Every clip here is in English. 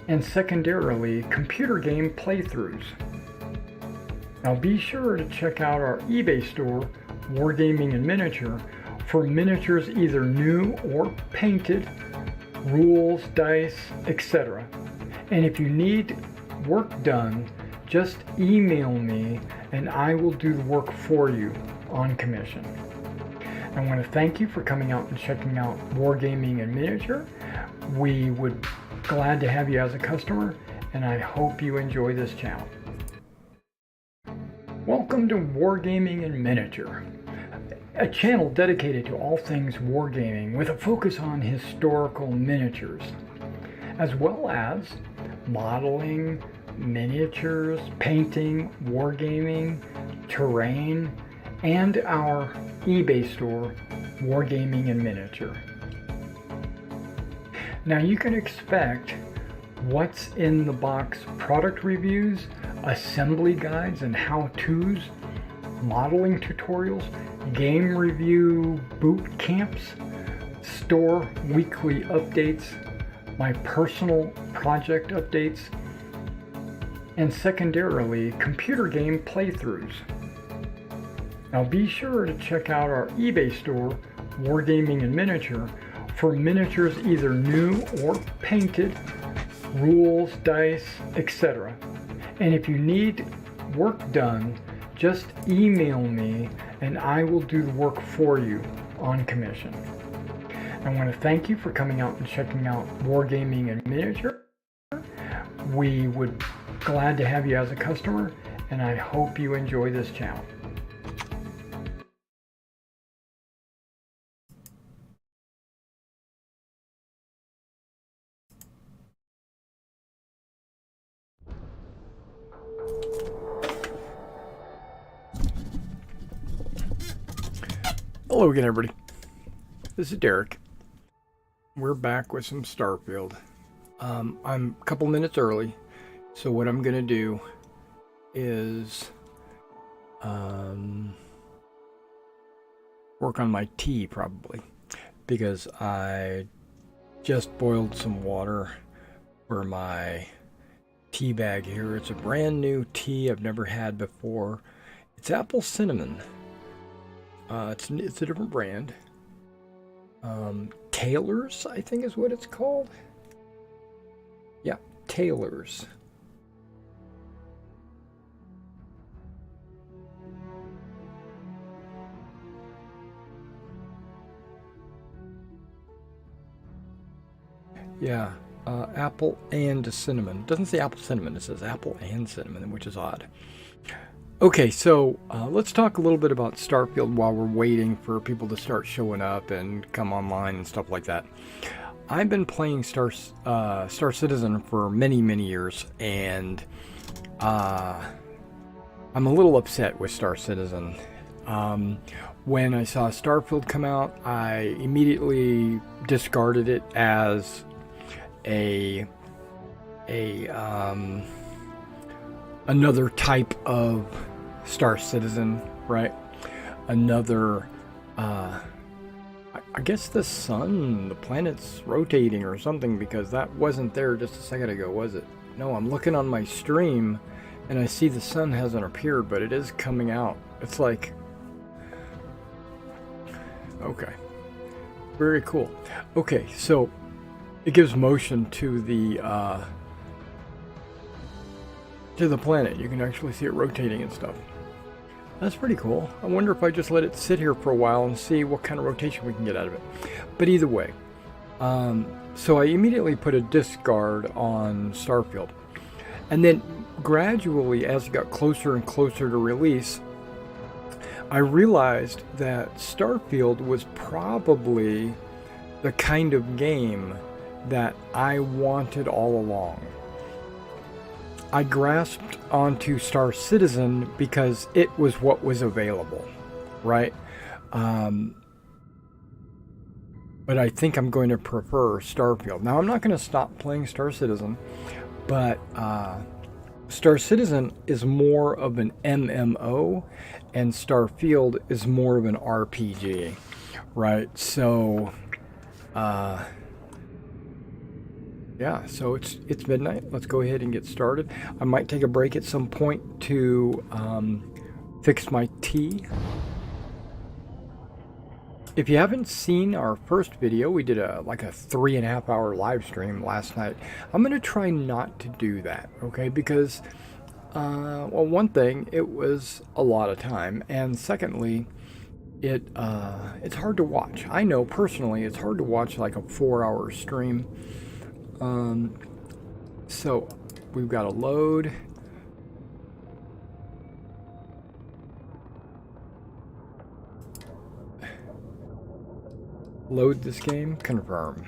and secondarily, computer game playthroughs. Now be sure to check out our eBay store, Wargaming and Miniature, for miniatures either new or painted, rules, dice, etc. And if you need work done, just email me and I will do the work for you on commission. I want to thank you for coming out and checking out Wargaming and Miniature. We would be glad to have you as a customer, and I hope you enjoy this channel. Welcome to Wargaming and Miniature, a channel dedicated to all things wargaming with a focus on historical miniatures, as well as modeling, miniatures, painting, wargaming, terrain, and our eBay store, Wargaming and Miniature. Now you can expect what's in the box product reviews, assembly guides and how-tos, modeling tutorials, game review boot camps, store weekly updates, my personal project updates, and secondarily, computer game playthroughs. Now be sure to check out our eBay store, Wargaming and Miniature, for miniatures either new or painted, rules, dice, etc. And if you need work done, just email me and I will do the work for you on commission. I want to thank you for coming out and checking out Wargaming and Miniature. We would be glad to have you as a customer, and I hope you enjoy this channel. Hello again, everybody. This is Derek. We're back with some Starfield. I'm a couple minutes early, so what I'm going to do is work on my tea, probably, because I just boiled some water for my tea bag here. It's a brand new tea I've never had before. It's apple cinnamon. It's a different brand. Taylor's, I think is what it's called. Yeah, Taylor's. Yeah, apple and cinnamon. It doesn't say apple cinnamon, it says apple and cinnamon, which is odd. Okay, so let's talk a little bit about Starfield while we're waiting for people to start showing up and come online and stuff like that. I've been playing Star Citizen for many, many years, and I'm a little upset with Star Citizen. When I saw Starfield come out, I immediately discarded it as another type of Star Citizen, right? Another, I guess the sun, the planet's rotating or something, because that wasn't there just a second ago, was it? No, I'm looking on my stream and I see the sun hasn't appeared, but it is coming out. It's like, okay, very cool. Okay, so it gives motion to the planet. You can actually see it rotating and stuff. That's pretty cool. I wonder if I just let it sit here for a while and see what kind of rotation we can get out of it. But either way, so I immediately put a discard on Starfield. And then gradually, as it got closer and closer to release, I realized that Starfield was probably the kind of game that I wanted all along. I grasped onto Star Citizen because it was what was available, right? But I think I'm going to prefer Starfield. Now, I'm not going to stop playing Star Citizen, but Star Citizen is more of an MMO, and Starfield is more of an RPG, right? So, Yeah, so it's midnight. Let's go ahead and get started. I might take a break at some point to fix my tea. If you haven't seen our first video, we did like a 3.5 hour live stream last night. I'm gonna try not to do that, okay? Because well, one thing, it was a lot of time, and secondly, it's hard to watch. I know personally, it's hard to watch like a 4-hour stream. So we've got to load. Load this game, confirm.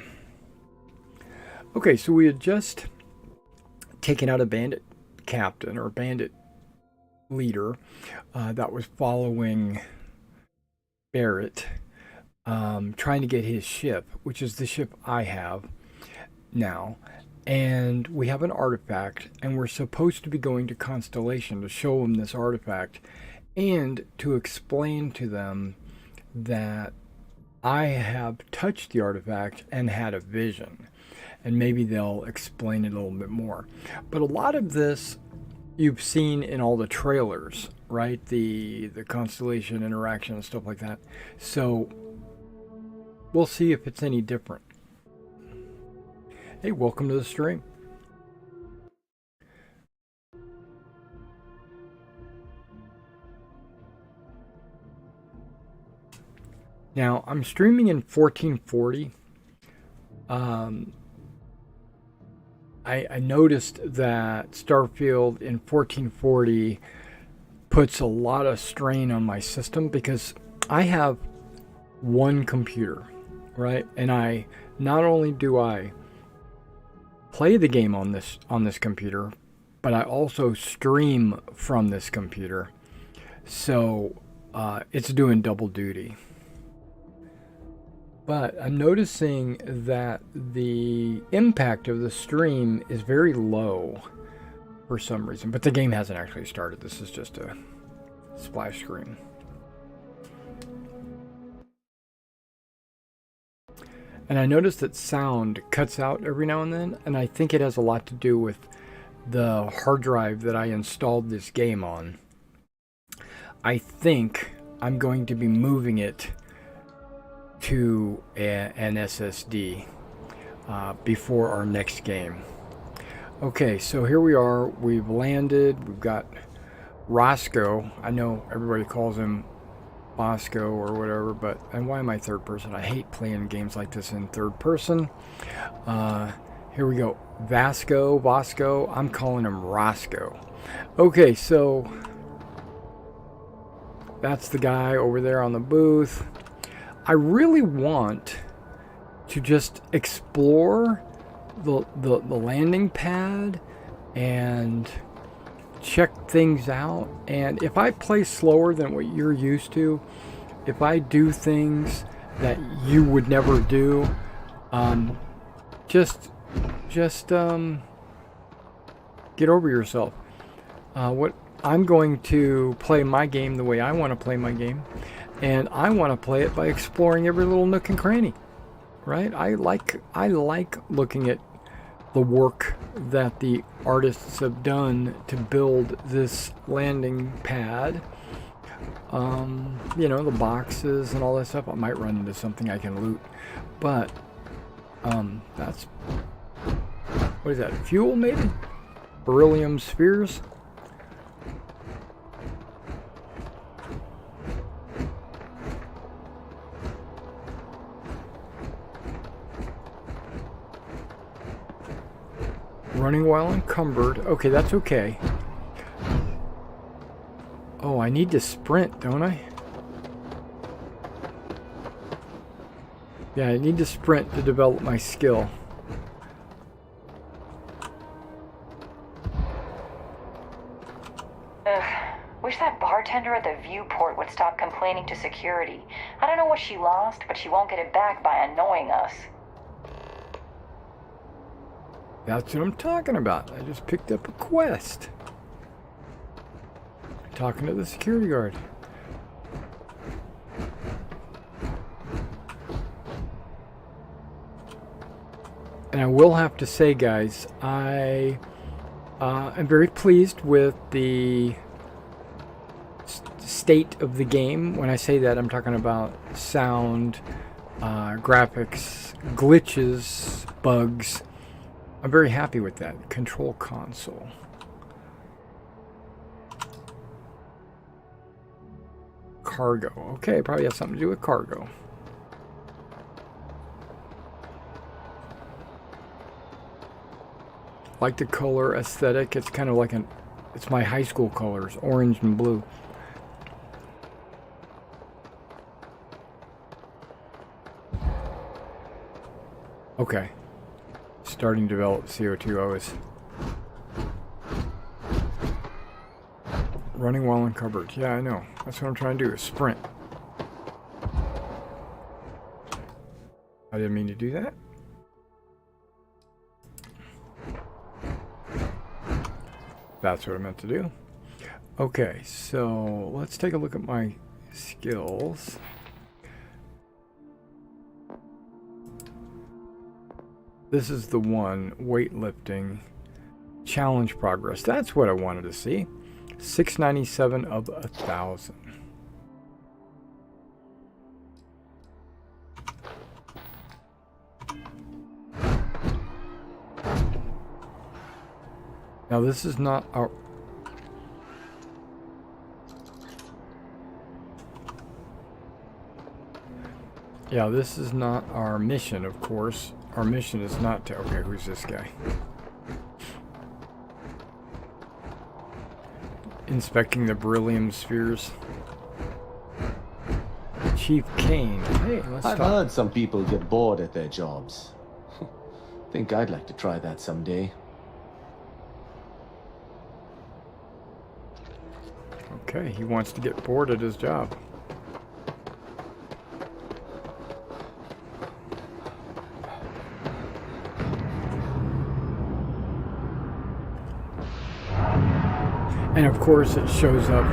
Okay, so we had just taken out a bandit captain or bandit leader that was following Barrett, trying to get his ship, which is the ship I have now. And we have an artifact, and we're supposed to be going to Constellation to show them this artifact and to explain to them that I have touched the artifact and had a vision. And maybe they'll explain it a little bit more. But a lot of this you've seen in all the trailers, right? The Constellation interaction and stuff like that. So we'll see if it's any different. Hey, welcome to the stream. Now, I'm streaming in 1440. I noticed that Starfield in 1440 puts a lot of strain on my system because I have one computer, right? And not only do I play the game on this computer, but I also stream from this computer. So it's doing double duty. But I'm noticing that the impact of the stream is very low for some reason. But the game hasn't actually started. This is just a splash screen. And I noticed that sound cuts out every now and then. And I think it has a lot to do with the hard drive that I installed this game on. I think I'm going to be moving it to an SSD before our next game. Okay, so here we are. We've landed. We've got Roscoe. I know everybody calls him Bosco or whatever, but and why am I third person? I hate playing games like this in third person. Here we go. Vasco. I'm calling him Roscoe. Okay, so that's the guy over there on the booth. I really want to just explore the landing pad and check things out. And if I play slower than what you're used to, if I do things that you would never do, just get over yourself. What I'm going to play my game the way I want to play my game. And I want to play it by exploring every little nook and cranny, right? I like looking at the work that the artists have done to build this landing pad. You know, the boxes and all that stuff. I might run into something I can loot, but that's, what is that? Fuel maybe? Beryllium spheres. Running while encumbered. Okay, that's okay. Oh, I need to sprint, don't I? Yeah, I need to sprint to develop my skill. Ugh. Wish that bartender at the viewport would stop complaining to security. I don't know what she lost, but she won't get it back by annoying us. That's what I'm talking about. I just picked up a quest. Talking to the security guard. And I will have to say, guys, I am very pleased with the state of the game. When I say that, I'm talking about sound, graphics, glitches, bugs. I'm very happy with that. Control console. Cargo. Okay, probably has something to do with cargo. Like the color aesthetic. It's kind of like it's my high school colors, orange and blue. Okay. Starting to develop CO2. I was running while uncovered. Yeah, I know. That's what I'm trying to do, is sprint. I didn't mean to do that. That's what I meant to do. Okay, so let's take a look at my skills. This is the one, weightlifting, challenge progress. That's what I wanted to see. 697 of 1,000. Now this is not our... Yeah, this is not our mission, of course. Our mission is not to... Okay, who's this guy? Inspecting the beryllium spheres. Chief Kane. Hey, let's talk. I've heard some people get bored at their jobs. Think I'd like to try that someday. Okay, he wants to get bored at his job. And of course it shows up.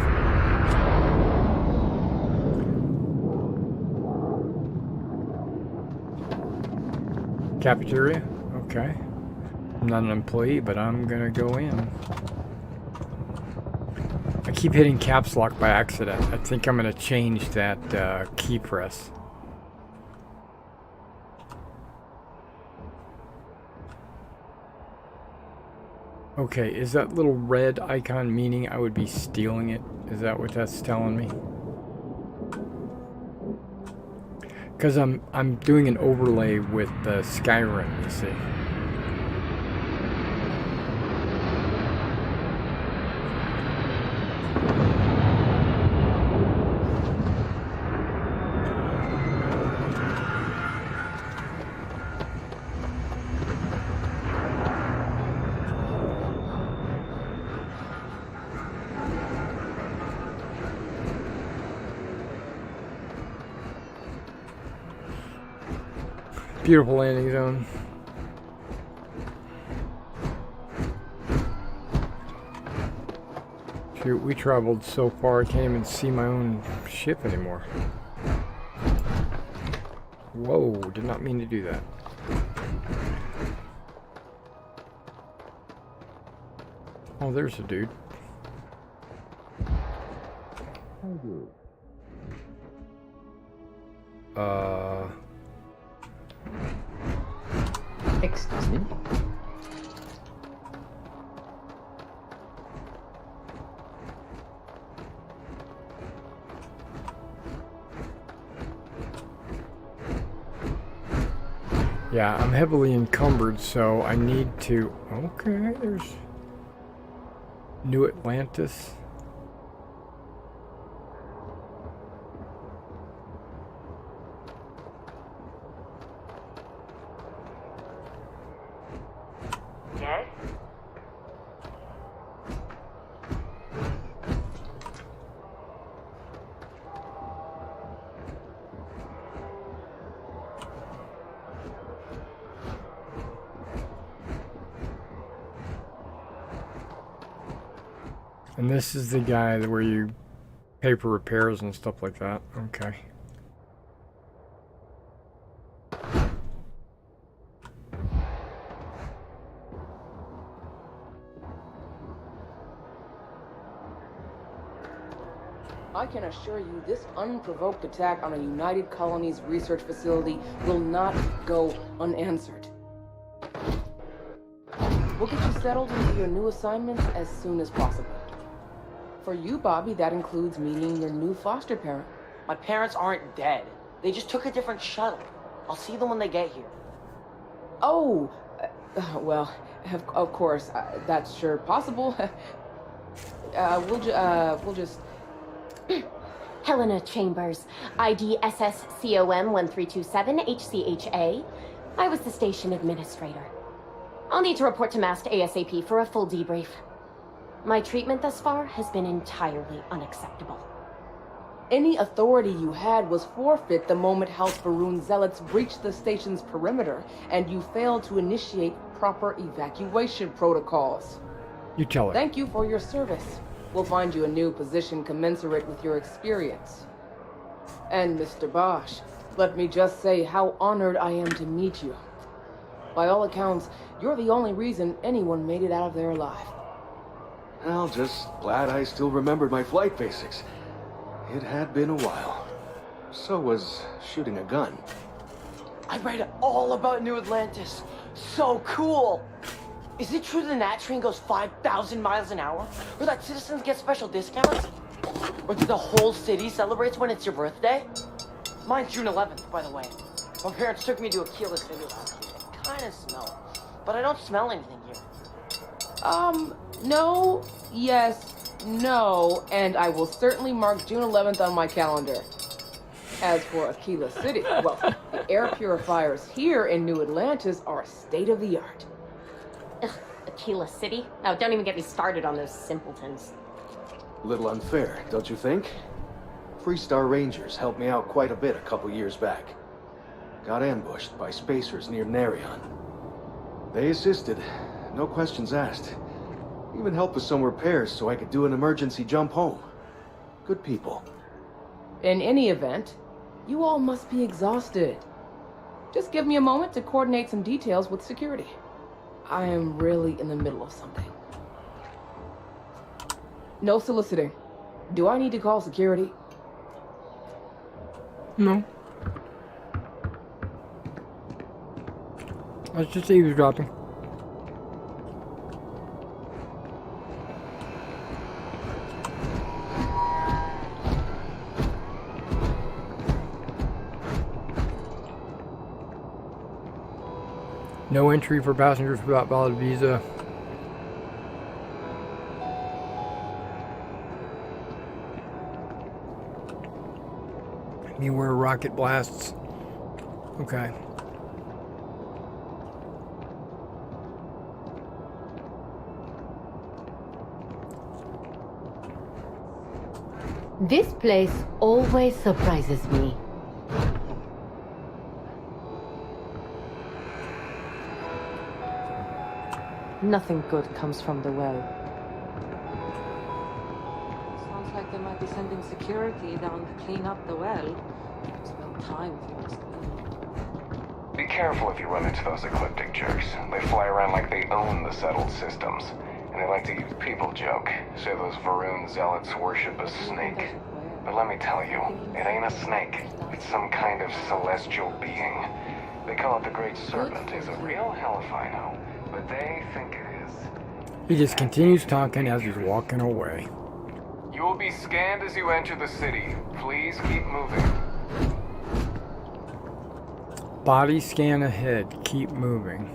Cafeteria? Okay. I'm not an employee, but I'm gonna go in. I keep hitting caps lock by accident. I think I'm gonna change that key press. Okay, is that little red icon meaning I would be stealing it? Is that what that's telling me? Because I'm doing an overlay with Skyrim, you see. Beautiful landing zone. Shoot, we traveled so far I can't even see my own ship anymore. Whoa, did not mean to do that. Oh, there's a dude. Excuse me? Yeah, I'm heavily encumbered, so I need to... Okay, there's... New Atlantis. Yes? And this is the guy where you pay for repairs and stuff like that. Okay. I can assure you this unprovoked attack on a United Colonies research facility will not go unanswered. We'll get you settled into your new assignment as soon as possible. For you, Bobby, that includes meeting your new foster parent. My parents aren't dead. They just took a different shuttle. I'll see them when they get here. Oh, well, of course, that's sure possible. We'll just... Helena Chambers, ID SSCOM 1327 HCHA. I was the station administrator. I'll need to report to MAST ASAP for a full debrief. My treatment thus far has been entirely unacceptable. Any authority you had was forfeit the moment House Baroon zealots breached the station's perimeter, and you failed to initiate proper evacuation protocols. You tell her. Thank you for your service. We'll find you a new position commensurate with your experience. And Mr. Bosch, let me just say how honored I am to meet you. By all accounts, you're the only reason anyone made it out of there alive. Well, just glad I still remembered my flight basics. It had been a while. So was shooting a gun. I read all about New Atlantis. So cool! Is it true the Nat train goes 5,000 miles an hour? Or that citizens get special discounts? Or that the whole city celebrates when it's your birthday? Mine's June 11th, by the way. My parents took me to Aquila City last year. I kinda smell it. But I don't smell anything here. No, yes, no, and I will certainly mark June 11th on my calendar. As for Aquila City, well, the air purifiers here in New Atlantis are state-of-the-art. Ugh, Aquila City? Oh, don't even get me started on those simpletons. A little unfair, don't you think? Freestar Rangers helped me out quite a bit a couple years back. Got ambushed by spacers near Narion. They assisted, no questions asked. Even helped with some repairs so I could do an emergency jump home. Good people. In any event, you all must be exhausted. Just give me a moment to coordinate some details with security. I am really in the middle of something. No soliciting. Do I need to call security? No. I was just eavesdropping. No entry for passengers without valid visa. Beware rocket blasts. Okay. This place always surprises me. Nothing good comes from the well. Sounds like they might be sending security down to clean up the well. It's about time, if you ask me. Be careful if you run into those ecliptic jerks. They fly around like they own the settled systems. And they like to use people joke. Say those Varun zealots worship a snake. But let me tell you, it ain't a snake. It's some kind of celestial being. They call it the Great Serpent. It's a real hell if I know. But they think it is. He just continues talking as he's walking away. You will be scanned as you enter the city. Please keep moving. Body scan ahead. Keep moving.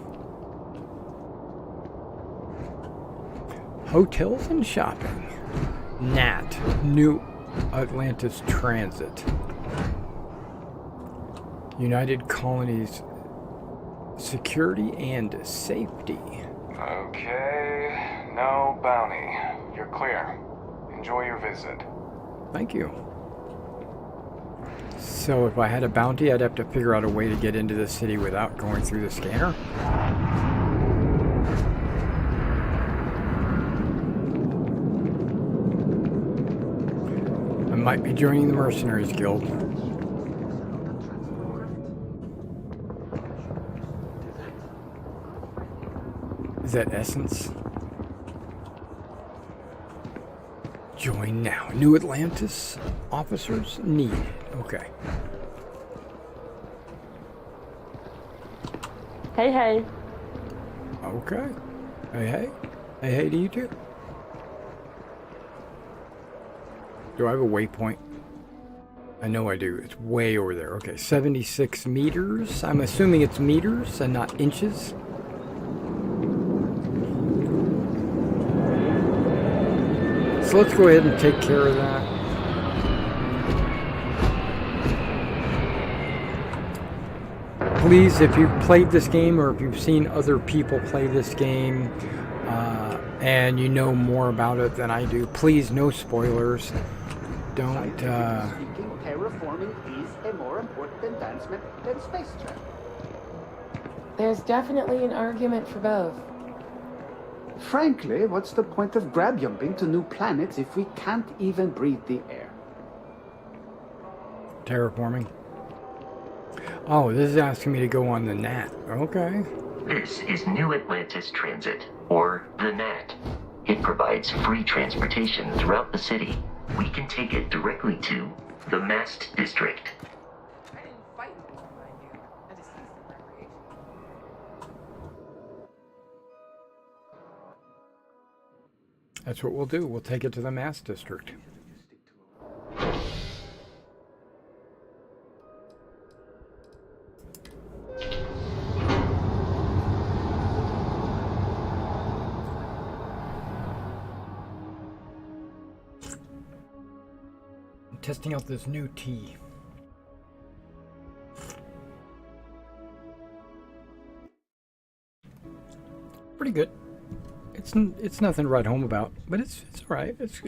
Hotels and shopping. Nat. New Atlantis Transit. United Colonies Security and Safety. Okay, no bounty. You're clear. Enjoy your visit. Thank you. So if I had a bounty, I'd have to figure out a way to get into the city without going through the scanner? I might be joining the Mercenaries Guild. Is that Essence? Join now. New Atlantis officers needed. Okay. Hey, hey. Okay. Hey, hey. Hey, hey to you too. Do I have a waypoint? I know I do. It's way over there. Okay, 76 meters. I'm assuming it's meters and not inches. So let's go ahead and take care of that. Please, if you've played this game or if you've seen other people play this game and you know more about it than I do, please, no spoilers. Don't. Terraforming is a more important advancement than space travel. There's definitely an argument for both. Frankly, what's the point of grab jumping to new planets if we can't even breathe the air? Terraforming. Oh, this is asking me to go on the NAT. Okay. This is New Atlantis Transit, or the NAT. It provides free transportation throughout the city. We can take it directly to the Mast District. That's what we'll do. We'll take it to the Mast District. Testing out this new tea. Pretty good. It's nothing to write home about, but it's all right. It's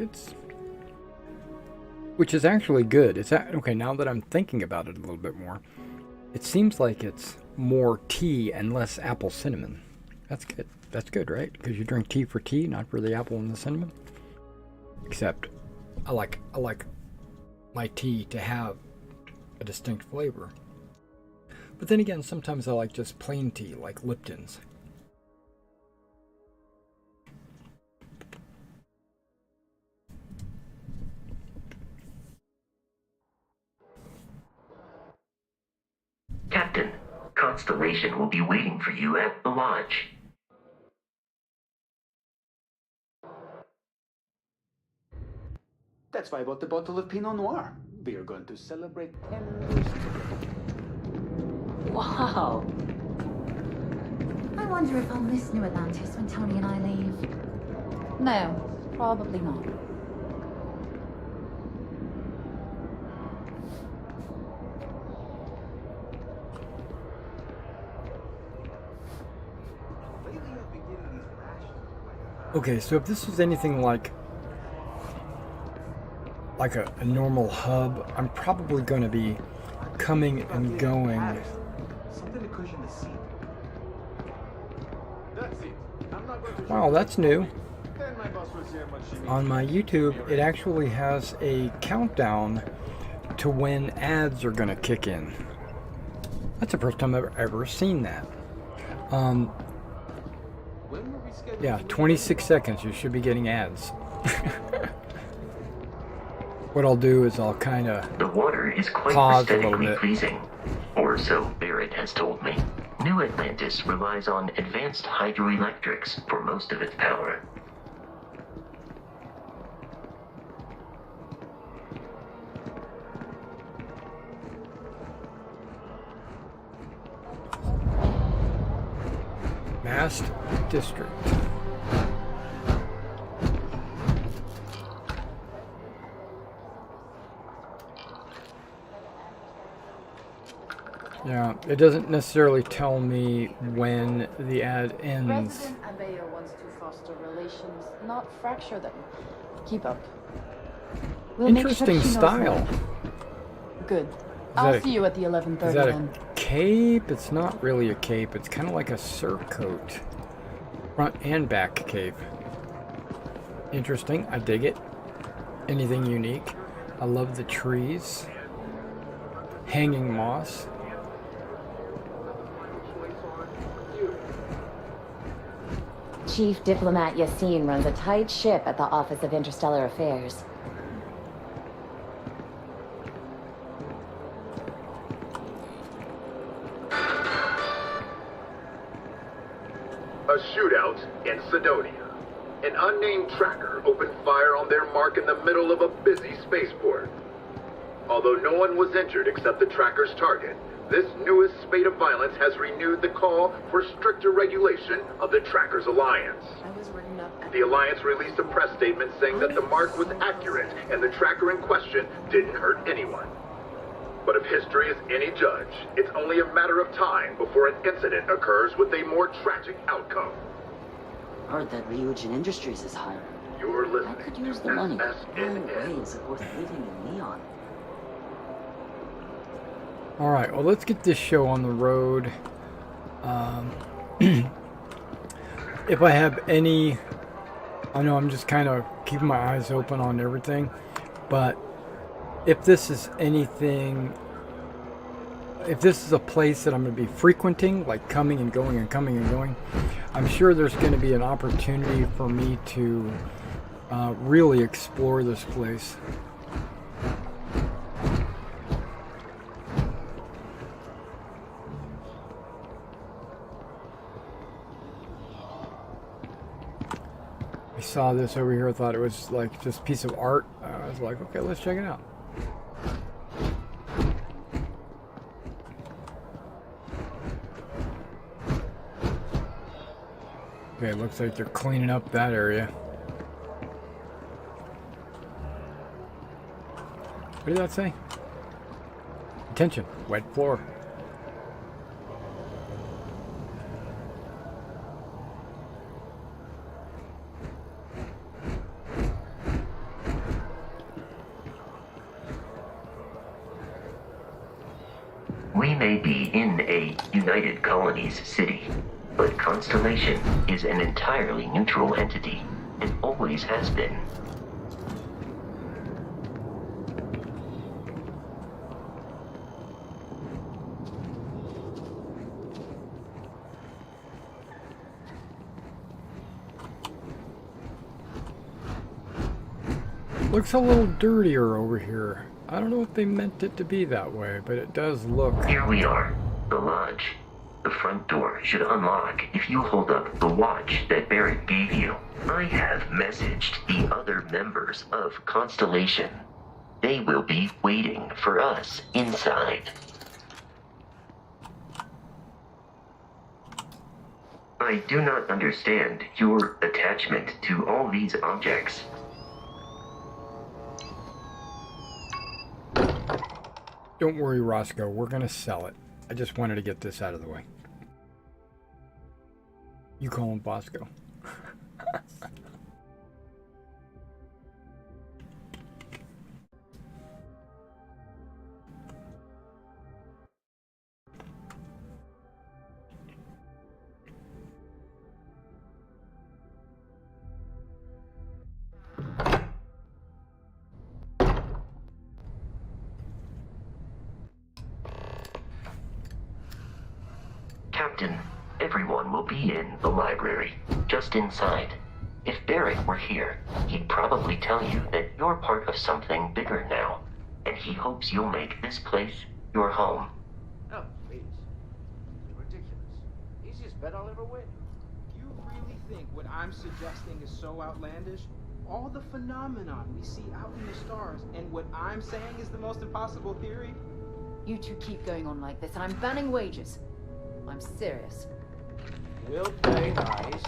which is actually good. It's okay now that I'm thinking about it a little bit more. It seems like it's more tea and less apple cinnamon. That's good. That's good, right? Because you drink tea for tea, not for the apple and the cinnamon. Except, I like my tea to have a distinct flavor. But then again, sometimes I like just plain tea, like Lipton's. Captain, Constellation will be waiting for you at the lodge. That's why I bought the bottle of Pinot Noir. We are going to celebrate 10 years together. Wow. I wonder if I'll miss New Atlantis when Tony and I leave. No, probably not. Okay, so if this was anything like a normal hub, I'm probably going to be coming and going. Something to cushion the seat. That's it. I'm not going to. Wow, that's new. Then my boss will see how much she needs. On my YouTube, it actually has a countdown to when ads are going to kick in. That's the first time I've ever seen that. Yeah, 26 seconds. You should be getting ads. What I'll do is I'll kind of The water is quite pause a little aesthetically bit. pleasing, or so Barrett has told me. New Atlantis relies on advanced hydroelectrics for most of its power. Mast District. Yeah, it doesn't necessarily tell me when the ad ends. President Abeyo wants to foster relations, not fracture them. Keep up. We'll make sure Interesting she knows style. more. Good. Is I'll that see you at the 11:30 Is that then. a cape? It's not really a cape. It's kind of like a surcoat. Front and back cape. Interesting. I dig it. Anything unique. I love the trees. Hanging moss. Chief Diplomat Yassine runs a tight ship at the Office of Interstellar Affairs. A shootout in Sidonia. An unnamed tracker opened fire on their mark in the middle of a busy spaceport. Although no one was injured except the tracker's target, this newest spate of violence has renewed the call for stricter regulation of the Trackers Alliance. The Alliance released a press statement saying that the mark was accurate and the tracker in question didn't hurt anyone. But if history is any judge, it's only a matter of time before an incident occurs with a more tragic outcome. Heard that Ryujin Industries is hiring. You're listening. I could use the money. No way is it worth living in Neon. Alright, well, let's get this show on the road. If I have any... I know I'm just kind of keeping my eyes open on everything, but if this is anything... If this is a place that I'm going to be frequenting, like coming and going and coming and going, I'm sure there's going to be an opportunity for me to really explore this place. I saw this over here, thought it was like just a piece of art. I was like, okay, let's check it out. Okay, it looks like they're cleaning up that area. What did that say? Attention, wet floor. We may be in a United Colonies city, but Constellation is an entirely neutral entity, and always has been. Looks a little dirtier over here. I don't know if they meant it to be that way, but it does look... Here we are, the lodge. The front door should unlock if you hold up the watch that Barrett gave you. I have messaged the other members of Constellation. They will be waiting for us inside. I do not understand your attachment to all these objects. Don't worry, Roscoe. We're going to sell it. I just wanted to get this out of the way. You call him Bosco. Captain, everyone will be in the library, just inside. If Barrett were here, he'd probably tell you that you're part of something bigger now, and he hopes you'll make this place your home. Oh, please. You're ridiculous. Easiest bet I'll ever win. You really think what I'm suggesting is so outlandish? All the phenomenon we see out in the stars, and what I'm saying is the most impossible theory? You two keep going on like this, and I'm banning wages. I'm serious. We'll play nice.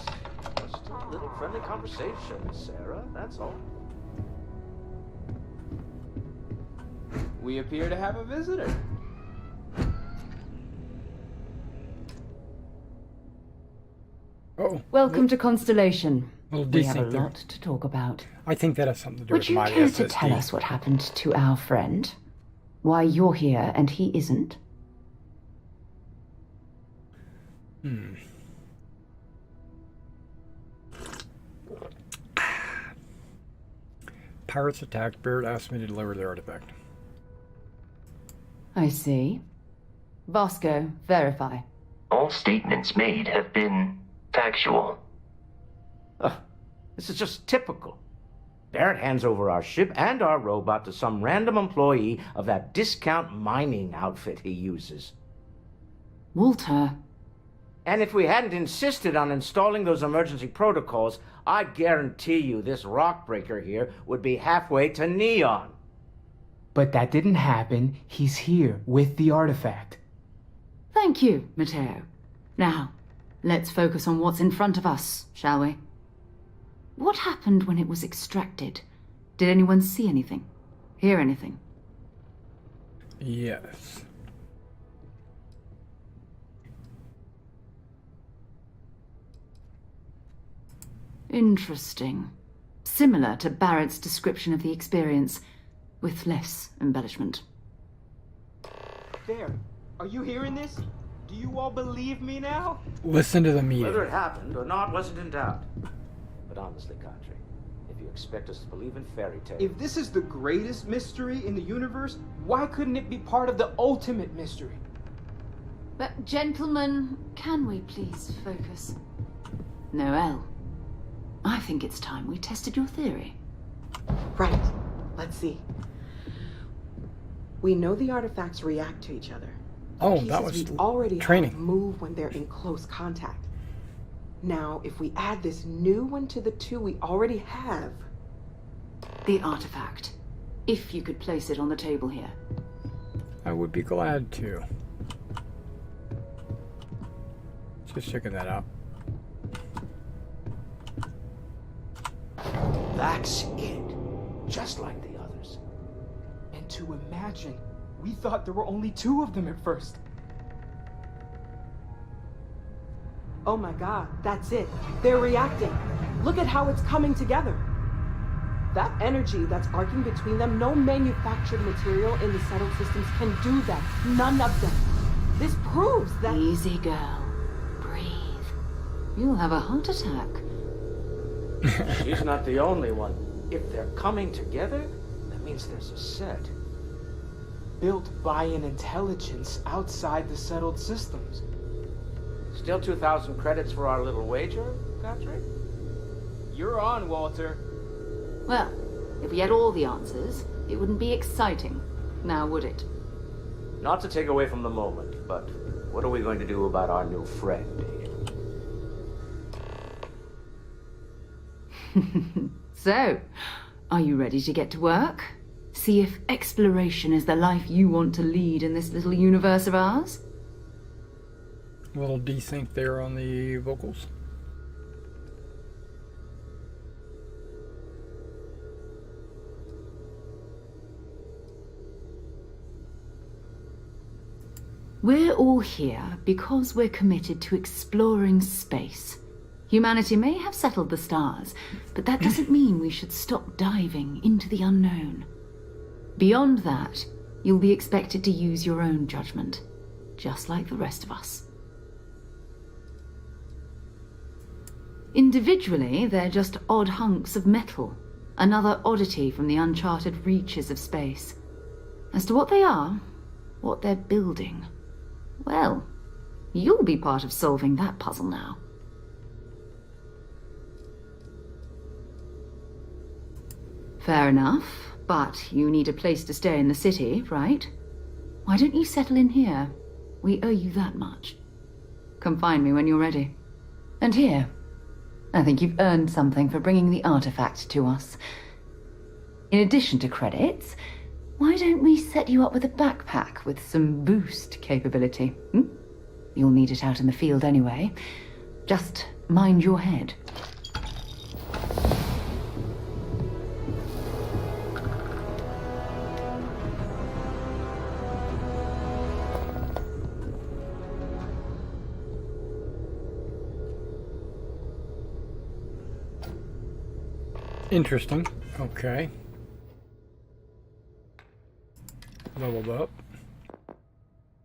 Just a little friendly conversation, Sarah, that's all. We appear to have a visitor. Oh. Welcome to Constellation. We have a there. lot to talk about. I think that has something to do Would with you my care SSD. to tell us what happened to our friend? Why you're here and he isn't? Pirates attacked. Barrett asked me to deliver the artifact. I see. Bosco, verify. All statements made have been factual. This is just typical. Barrett hands over our ship and our robot to some random employee of that discount mining outfit he uses. Walter. And if we hadn't insisted on installing those emergency protocols, I guarantee you this rock breaker here would be halfway to Neon. But that didn't happen. He's here with the artifact. Thank you, Matteo. Now, let's focus on what's in front of us, shall we? What happened when it was extracted? Did anyone see anything? Hear anything? Yes. Interesting. Similar to Barrett's description of the experience, with less embellishment. There. Are you hearing this? Do you all believe me now? Listen to the meeting. Whether it happened or not wasn't in doubt. But honestly, Country, if you expect us to believe in fairy tales... If this is the greatest mystery in the universe, why couldn't it be part of the ultimate mystery? But, gentlemen, can we please focus? Noel, I think it's time we tested your theory. Right. Let's see. We know the artifacts react to each other. Oh, Pieces that was we already training. have move when they're in close contact. Now, if we add this new one to the two we already have... The artifact. If you could place it on the table here. I would be glad to. Just checking that out. That's it. Just like the others. And to imagine, we thought there were only 2 of them at first. Oh my god, that's it. They're reacting. Look at how it's coming together. That energy that's arcing between them, no manufactured material in the settled systems can do that. None of them. This proves that... Easy, girl. Breathe. You'll have a heart attack. She's not the only one. If they're coming together, that means there's a set. Built by an intelligence outside the settled systems. Still 2,000 credits for our little wager, Country? You're on, Walter. Well, if we had all the answers, it wouldn't be exciting, now would it? Not to take away from the moment, but what are we going to do about our new friend? So, are you ready to get to work? See if exploration is the life you want to lead in this little universe of ours? A little desync there on the vocals. We're all here because we're committed to exploring space. Humanity may have settled the stars, but that doesn't mean we should stop diving into the unknown. Beyond that, you'll be expected to use your own judgment, just like the rest of us. Individually, they're just odd hunks of metal, another oddity from the uncharted reaches of space. As to what they are, what they're building, well, you'll be part of solving that puzzle now. Fair enough, but you need a place to stay in the city, right? Why don't you settle in here? We owe you that much. Come find me when you're ready. And here, I think you've earned something for bringing the artifact to us. In addition to credits, why don't we set you up with a backpack with some boost capability? You'll need it out in the field anyway. Just mind your head. Interesting. Okay. Leveled up.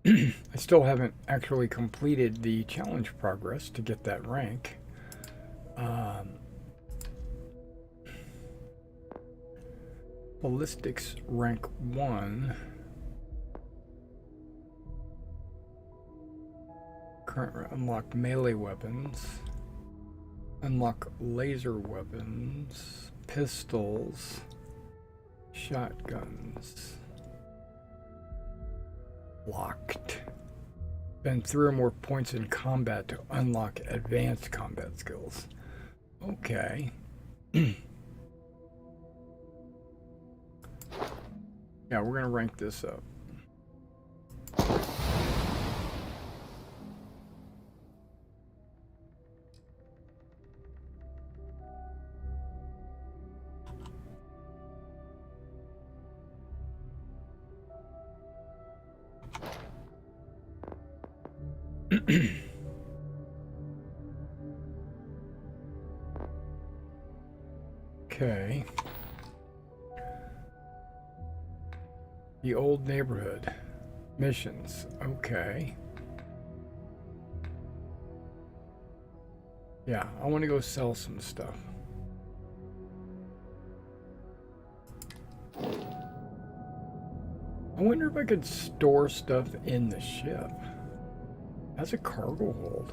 I still haven't actually completed the challenge progress to get that rank. Ballistics rank 1. Current unlocked melee weapons. Unlock laser weapons, pistols, shotguns. Locked. Spend 3 or more points in combat to unlock advanced combat skills. Okay. Yeah, we're gonna rank this up. Okay. The old neighborhood. Missions. Okay. Yeah, I want to go sell some stuff. I wonder if I could store stuff in the ship. That's a cargo hold.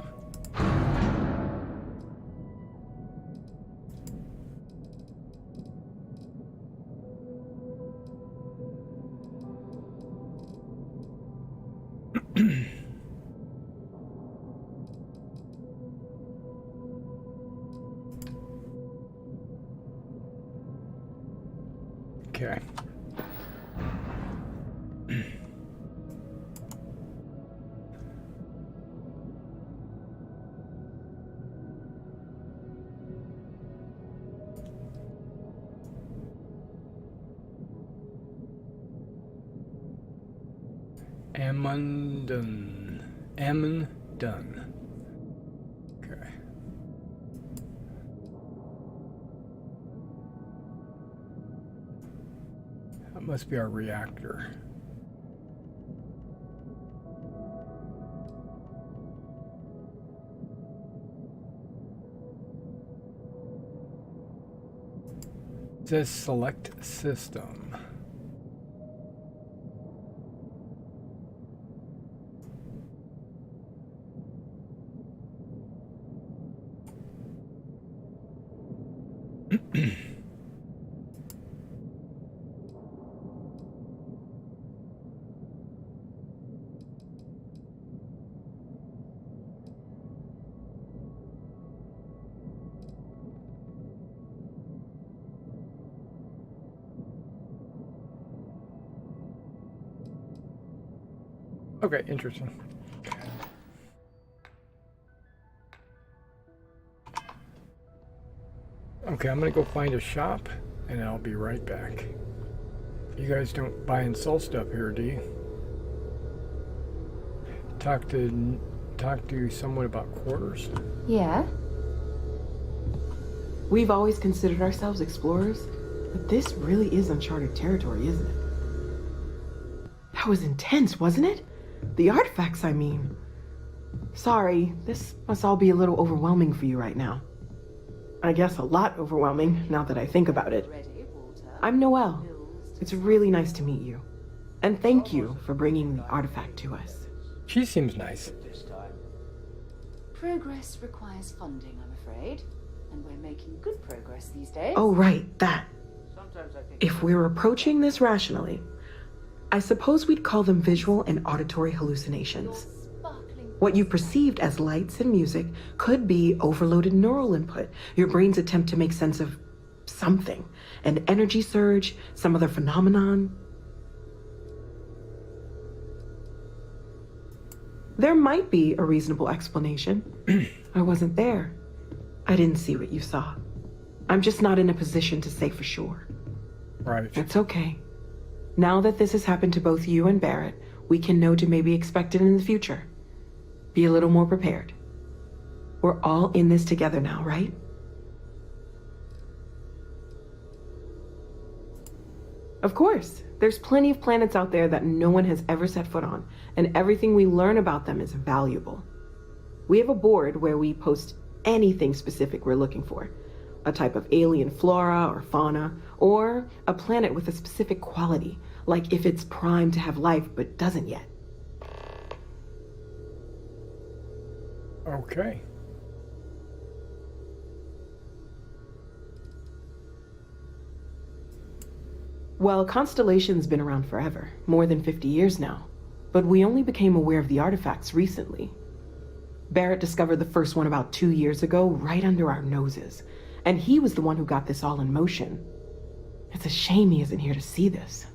Okay. Ammon. Okay. That must be our reactor. It says select system. Okay, interesting. Okay, I'm gonna go find a shop and I'll be right back. You guys don't buy and sell stuff here, do you? Talk to someone about quarters? Yeah? We've always considered ourselves explorers, but this really is uncharted territory, isn't it? That was intense, wasn't it? The artifacts, I mean. Sorry, this must all be a little overwhelming for you right now. I guess a lot overwhelming, now that I think about it. I'm Noelle. It's really nice to meet you. And thank you for bringing the artifact to us. She seems nice. Progress requires funding, I'm afraid. And we're making good progress these days. Oh, right, that. If we're approaching this rationally, I suppose we'd call them visual and auditory hallucinations. What you perceived as lights and music could be overloaded neural input, your brain's attempt to make sense of something, an energy surge, some other phenomenon. There might be a reasonable explanation. I wasn't there. I didn't see what you saw. I'm just not in a position to say for sure. Right. That's okay. Now that this has happened to both you and Barrett, we can know to maybe expect it in the future. Be a little more prepared. We're all in this together now, right? Of course. There's plenty of planets out there that no one has ever set foot on, and everything we learn about them is valuable. We have a board where we post anything specific we're looking for. A type of alien flora or fauna, or a planet with a specific quality, like if it's primed to have life but doesn't yet. Okay. Well, Constellation's been around forever, more than 50 years now. But we only became aware of the artifacts recently. Barrett discovered the first one about 2 years ago, right under our noses. And he was the one who got this all in motion. It's a shame he isn't here to see this.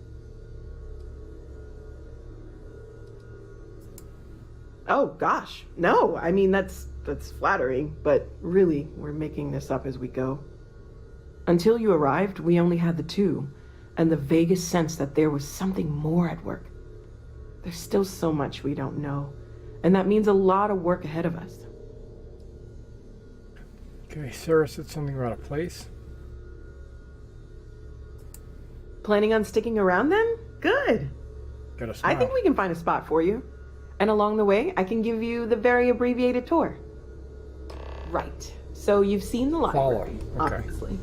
Oh, gosh. No, I mean, that's flattering, but really, we're making this up as we go. Until you arrived, we only had the two, and the vaguest sense that there was something more at work. There's still so much we don't know, and that means a lot of work ahead of us. Okay, Sarah said something about a place. Planning on sticking around then? Good. Got a smile. I think we can find a spot for you. And along the way, I can give you the very abbreviated tour. Right. So you've seen the library, Okay. obviously.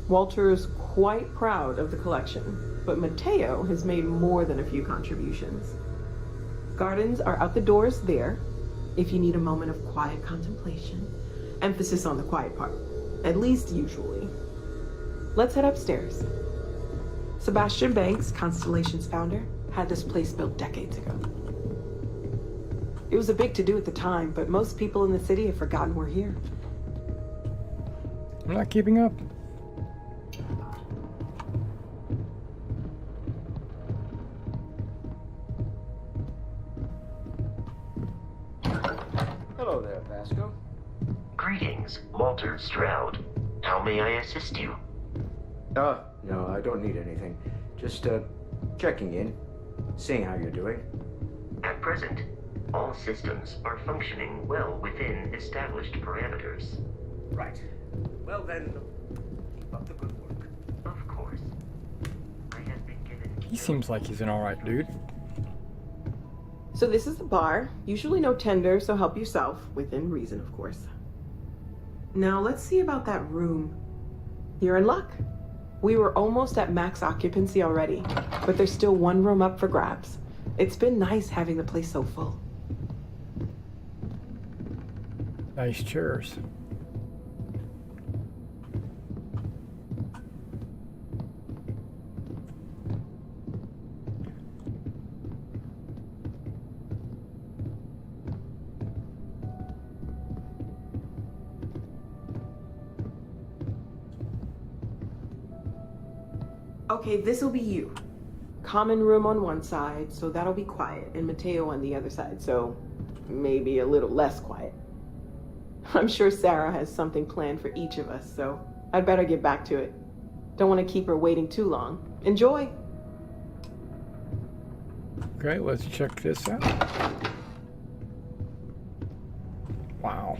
Walter is quite proud of the collection, but Mateo has made more than a few contributions. Gardens are out the doors there, if you need a moment of quiet contemplation. Emphasis on the quiet part, at least usually. Let's head upstairs. Sebastian Banks, Constellation's founder, had this place built decades ago. It was a big to-do at the time, but most people in the city have forgotten we're here. I'm not keeping up. Hello there, Vasco. Greetings, Walter Stroud. How may I assist you? No, I don't need anything. Just, checking in, seeing how you're doing. At present, all systems are functioning well within established parameters. Right. Well then, keep up the good work. Of course. I have been given... He seems like he's an alright dude. So this is the bar. Usually no tender, so help yourself. Within reason, of course. Now let's see about that room. You're in luck. We were almost at max occupancy already, but there's still one room up for grabs. It's been nice having the place so full. Nice chairs. Okay, this'll be you. Common room on one side, so that'll be quiet, and Mateo on the other side, so maybe a little less quiet. I'm sure Sarah has something planned for each of us, so I'd better get back to it. Don't want to keep her waiting too long. Enjoy! Okay, let's check this out. Wow.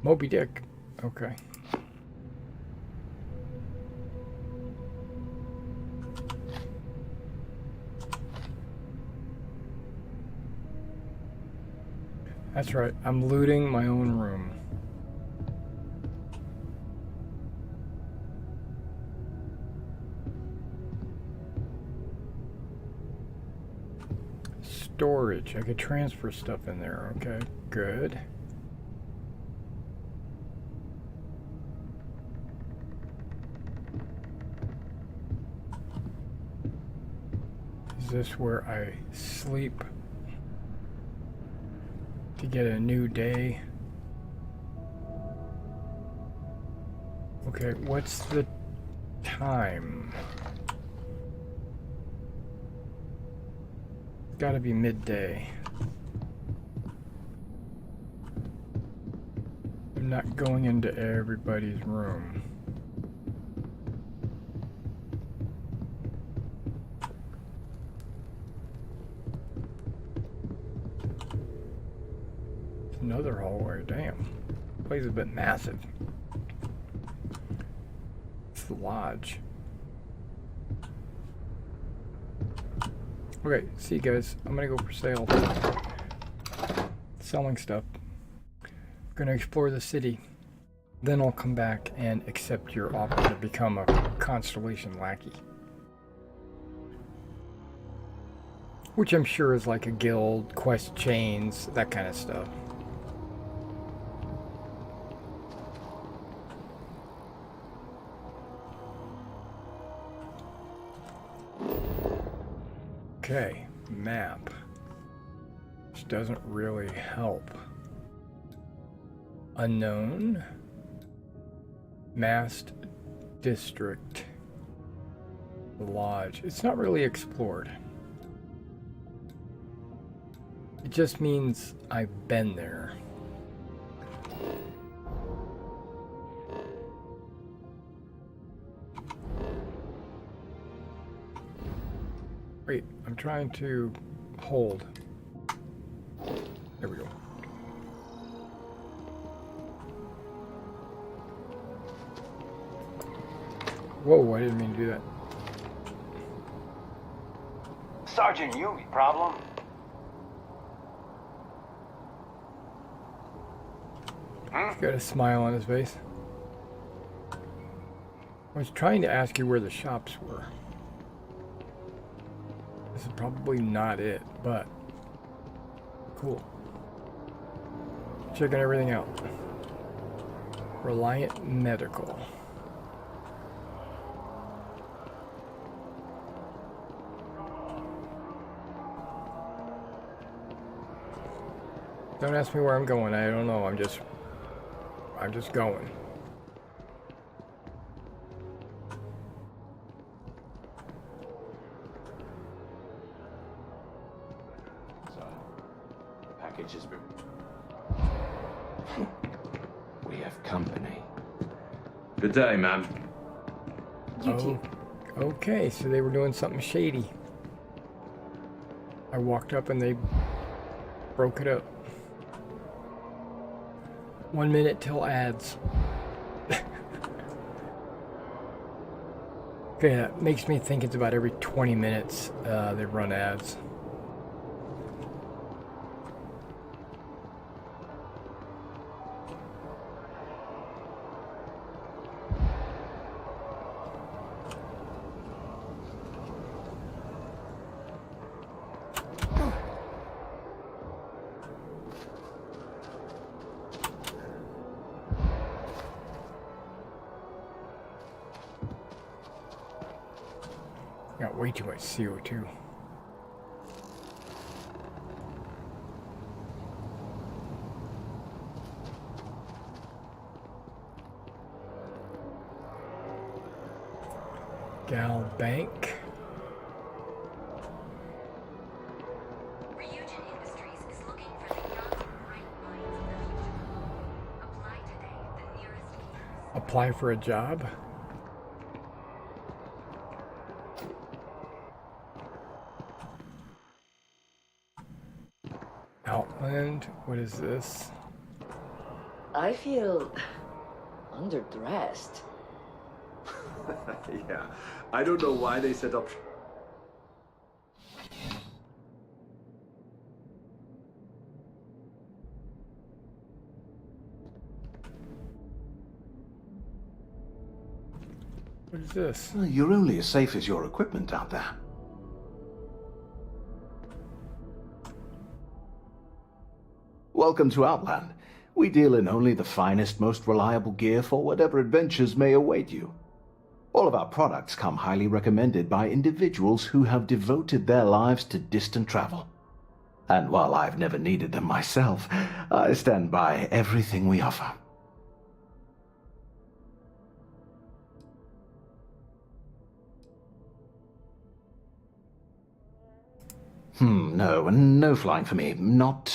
Moby Dick. Okay. That's right. I'm looting my own room. Storage. I could transfer stuff in there. Okay, good. Is this where I sleep to get a new day? Okay, what's the time? Gotta be midday. I'm not going into everybody's room. Another hallway, damn. The place is a bit massive. It's the lodge. Okay, see you guys. I'm gonna go for sale. Selling stuff. Gonna explore the city. Then I'll come back and accept your offer to become a Constellation lackey. Which I'm sure is like a guild, quest chains, that kind of stuff. Okay, map. Which doesn't really help. Unknown. Mast District. The Lodge. It's not really explored. It just means I've been there. Wait, I'm trying to hold. There we go. Whoa, I didn't mean to do that. Sergeant Yugi, problem? He's got a smile on his face. I was trying to ask you where the shops were. This is probably not it, but cool. Checking everything out. Reliant Medical. Don't ask me where I'm going. I don't know. I'm just going. Package has been... We have company. Good day, ma'am. You too. Okay, so they were doing something shady. I walked up and they broke it up. 1 minute till ads. Okay, that makes me think it's about every 20 minutes they run ads. Got way too much CO2. Gal Bank. Apply for a job? Outland, what is this? I feel underdressed. Yeah, I don't know why they set up... What is this? You're only as safe as your equipment out there. Welcome to Outland. We deal in only the finest, most reliable gear for whatever adventures may await you. All of our products come highly recommended by individuals who have devoted their lives to distant travel. And while I've never needed them myself, I stand by everything we offer. No flying for me. Not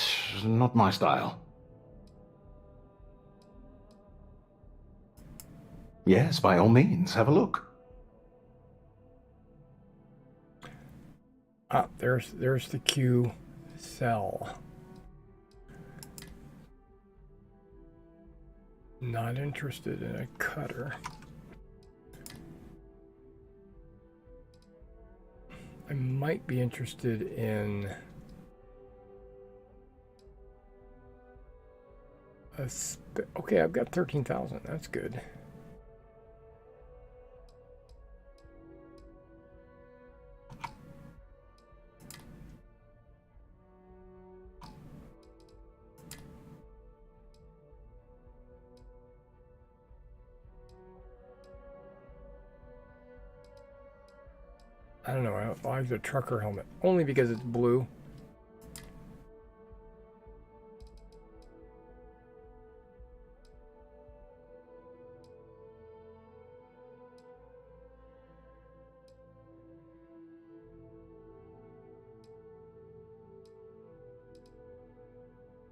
my style. Yes, by all means, have a look. Ah, there's the Q cell. Not interested in a cutter. I might be interested in Okay, I've got 13,000. That's good. I don't know, I like the trucker helmet. Only because it's blue.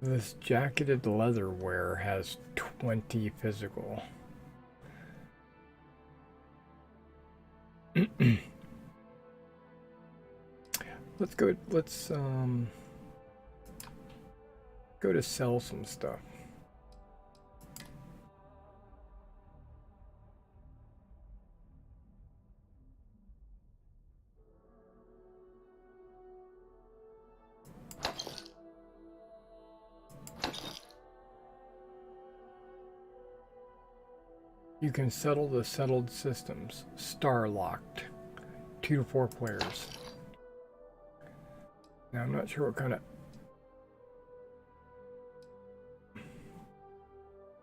This jacketed leather wear has 20 physical. Let's go to sell some stuff. You can settle the settled systems. Star locked. 2 to 4 players. Now I'm not sure what kind of...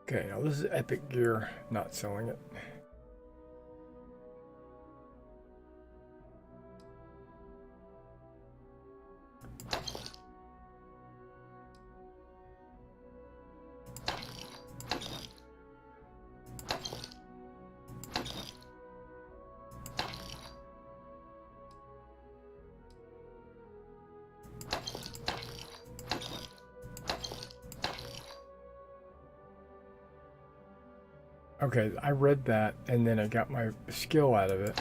Okay, now this is epic gear. Not selling it. Okay, I read that and then I got my skill out of it.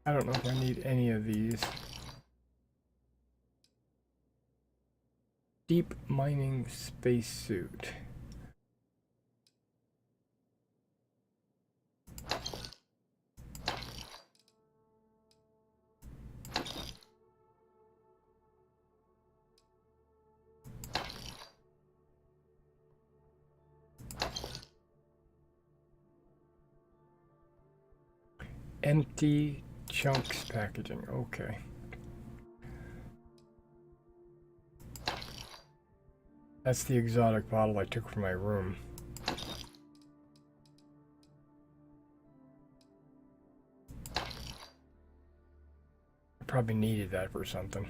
I don't know if I need any of these. Deep mining spacesuit. Empty chunks packaging. Okay. That's the exotic bottle I took from my room. I probably needed that for something.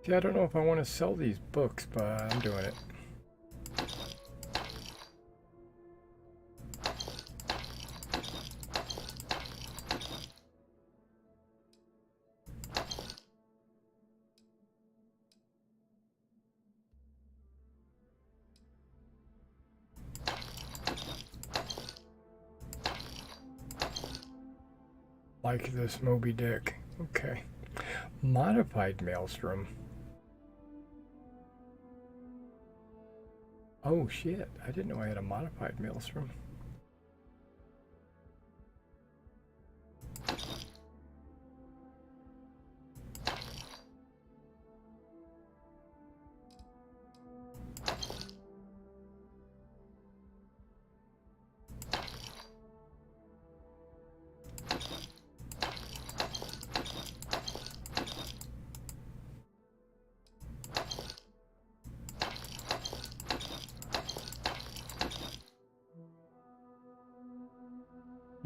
See, I don't know if I want to sell these books, but I'm doing it. Like this Moby Dick. Okay. Modified Maelstrom. Oh shit, I didn't know I had a modified Maelstrom.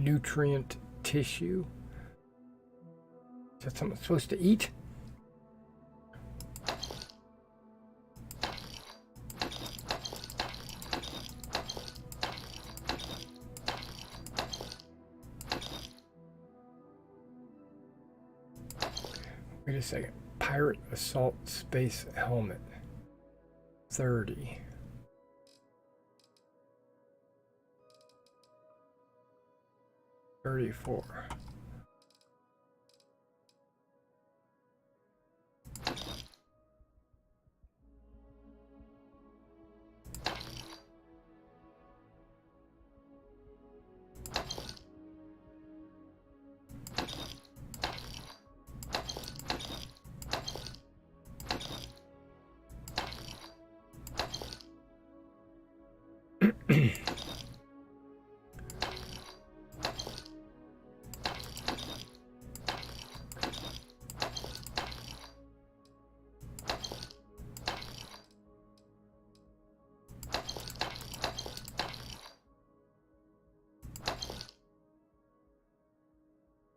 Nutrient tissue. Is that something I'm supposed to eat? Wait a second. Pirate assault space helmet. 30. $34.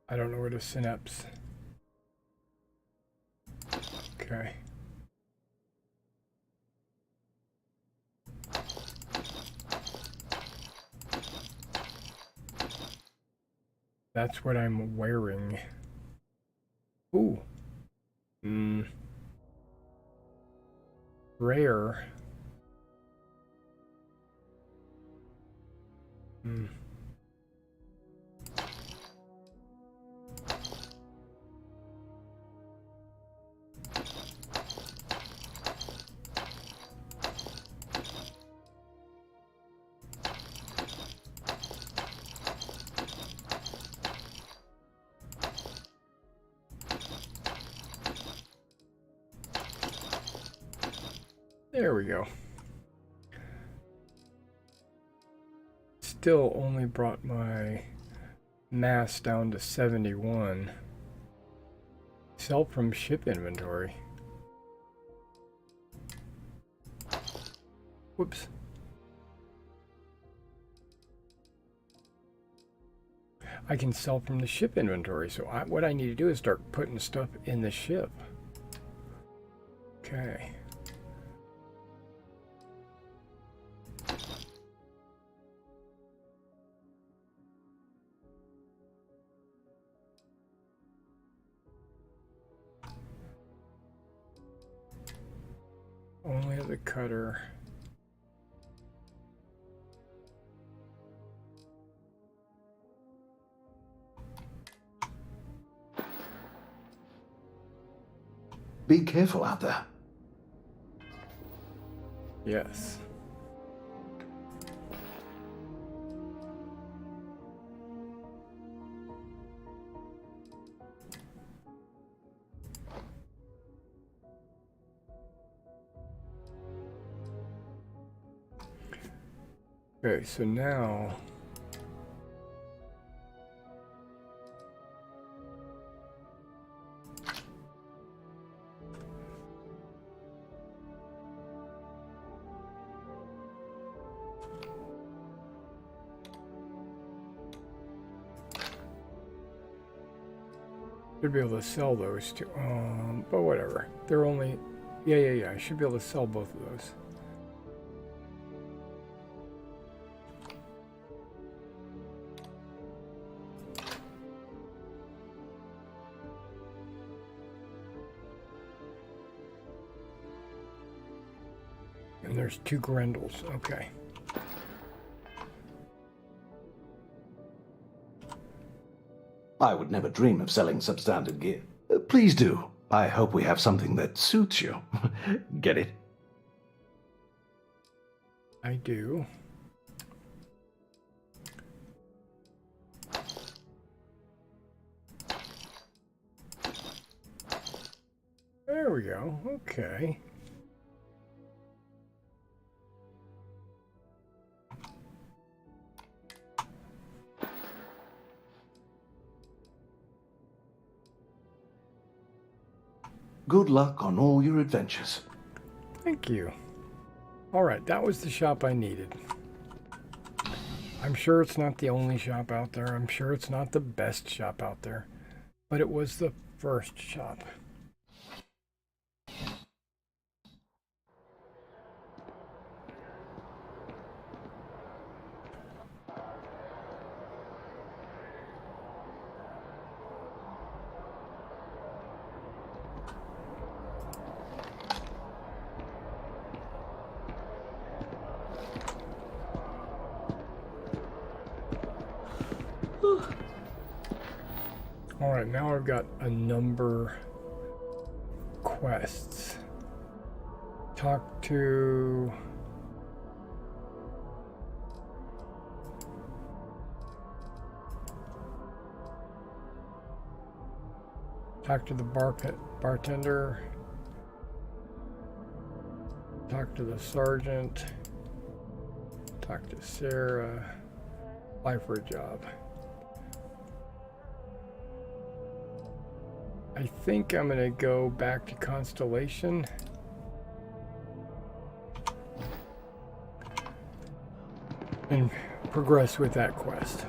I don't know where to synapse. Okay. That's what I'm wearing. Ooh. Rare. There we go. Still only brought my mass down to 71. Sell from ship inventory. Whoops. I can sell from the ship inventory, so what I need to do is start putting stuff in the ship. Okay. Only the cutter. Be careful out there. Yes. Okay, so now should be able to sell those too. But whatever. They're only yeah. I should be able to sell both of those. And there's 2 Grendels. Okay. I would never dream of selling substandard gear. Please do. I hope we have something that suits you. Get it? I do. There we go. Okay. Good luck on all your adventures. Thank you. All right, that was the shop I needed. I'm sure it's not the only shop out there. I'm sure it's not the best shop out there. But it was the first shop. Alright, now I've got a number quests. Talk to the bartender. Talk to the sergeant. Talk to Sarah. Apply for a job. I think I'm gonna go back to Constellation. And progress with that quest.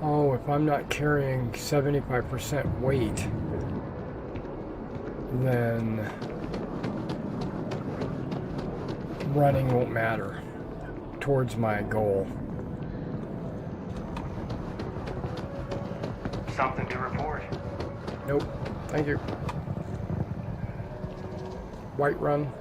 Oh, if I'm not carrying 75% weight, then running won't matter towards my goal. Something to report. Nope. Thank you. White run.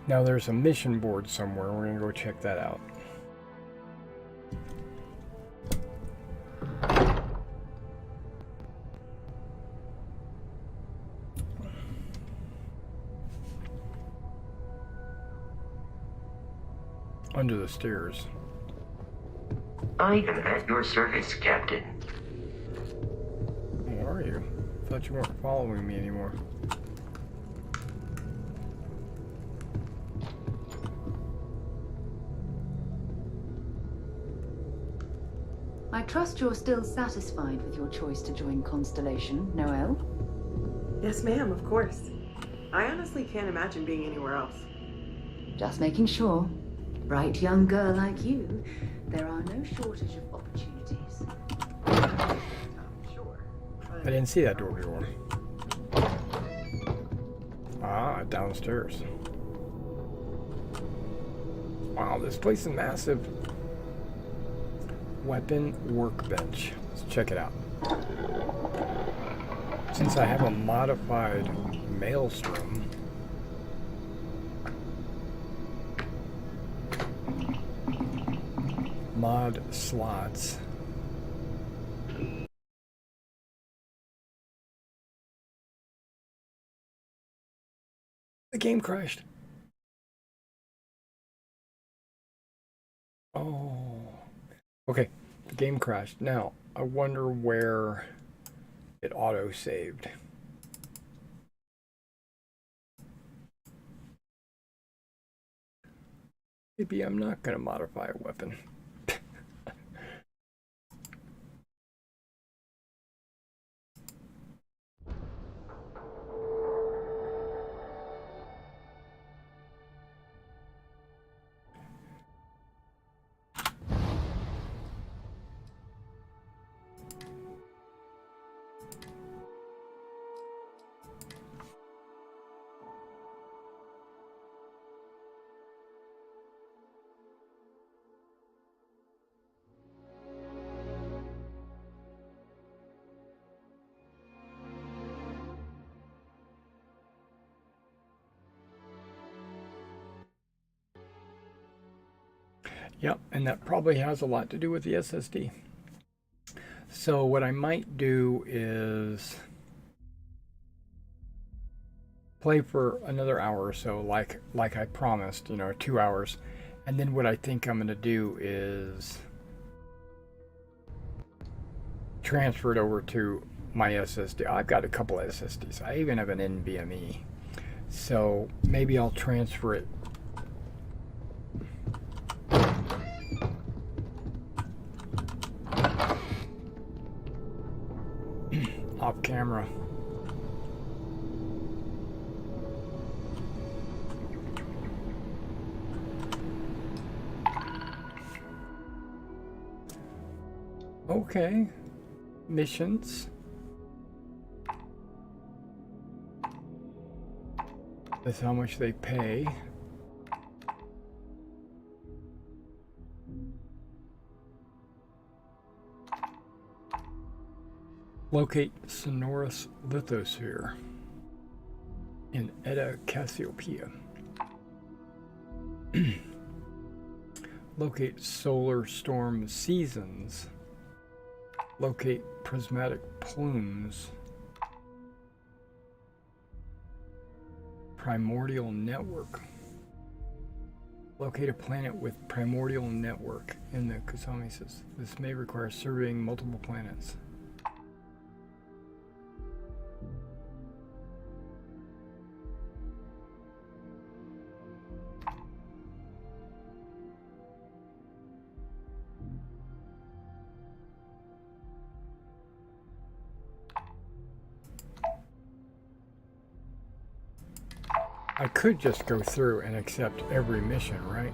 Now there's a mission board somewhere. We're going to go check that out. Under the stairs. I am at your service, Captain. Who are you? Thought you weren't following me anymore. I trust you're still satisfied with your choice to join Constellation, Noelle? Yes, ma'am, of course. I honestly can't imagine being anywhere else. Just making sure. Bright young girl like you, there are no shortage of opportunities. Sure. I didn't see that door before. Ah, downstairs. Wow, this place is massive. Weapon workbench. Let's check it out. Since I have a modified maelstrom, mod slots. The game crashed. Oh. Okay, the game crashed. Now, I wonder where it auto-saved. Maybe I'm not going to modify a weapon. Yep, and that probably has a lot to do with the SSD. So what I might do is play for another hour or so, like I promised, 2 hours. And then what I think I'm going to do is transfer it over to my SSD. I've got a couple of SSDs. I even have an NVMe. So maybe I'll transfer it off camera. Okay. Missions. That's how much they pay. Locate sonorous lithosphere in Eta Cassiopeia. Locate solar storm seasons. Locate prismatic plumes. Primordial network. Locate a planet with primordial network in the Kusami system. This may require surveying multiple planets. I could just go through and accept every mission, right?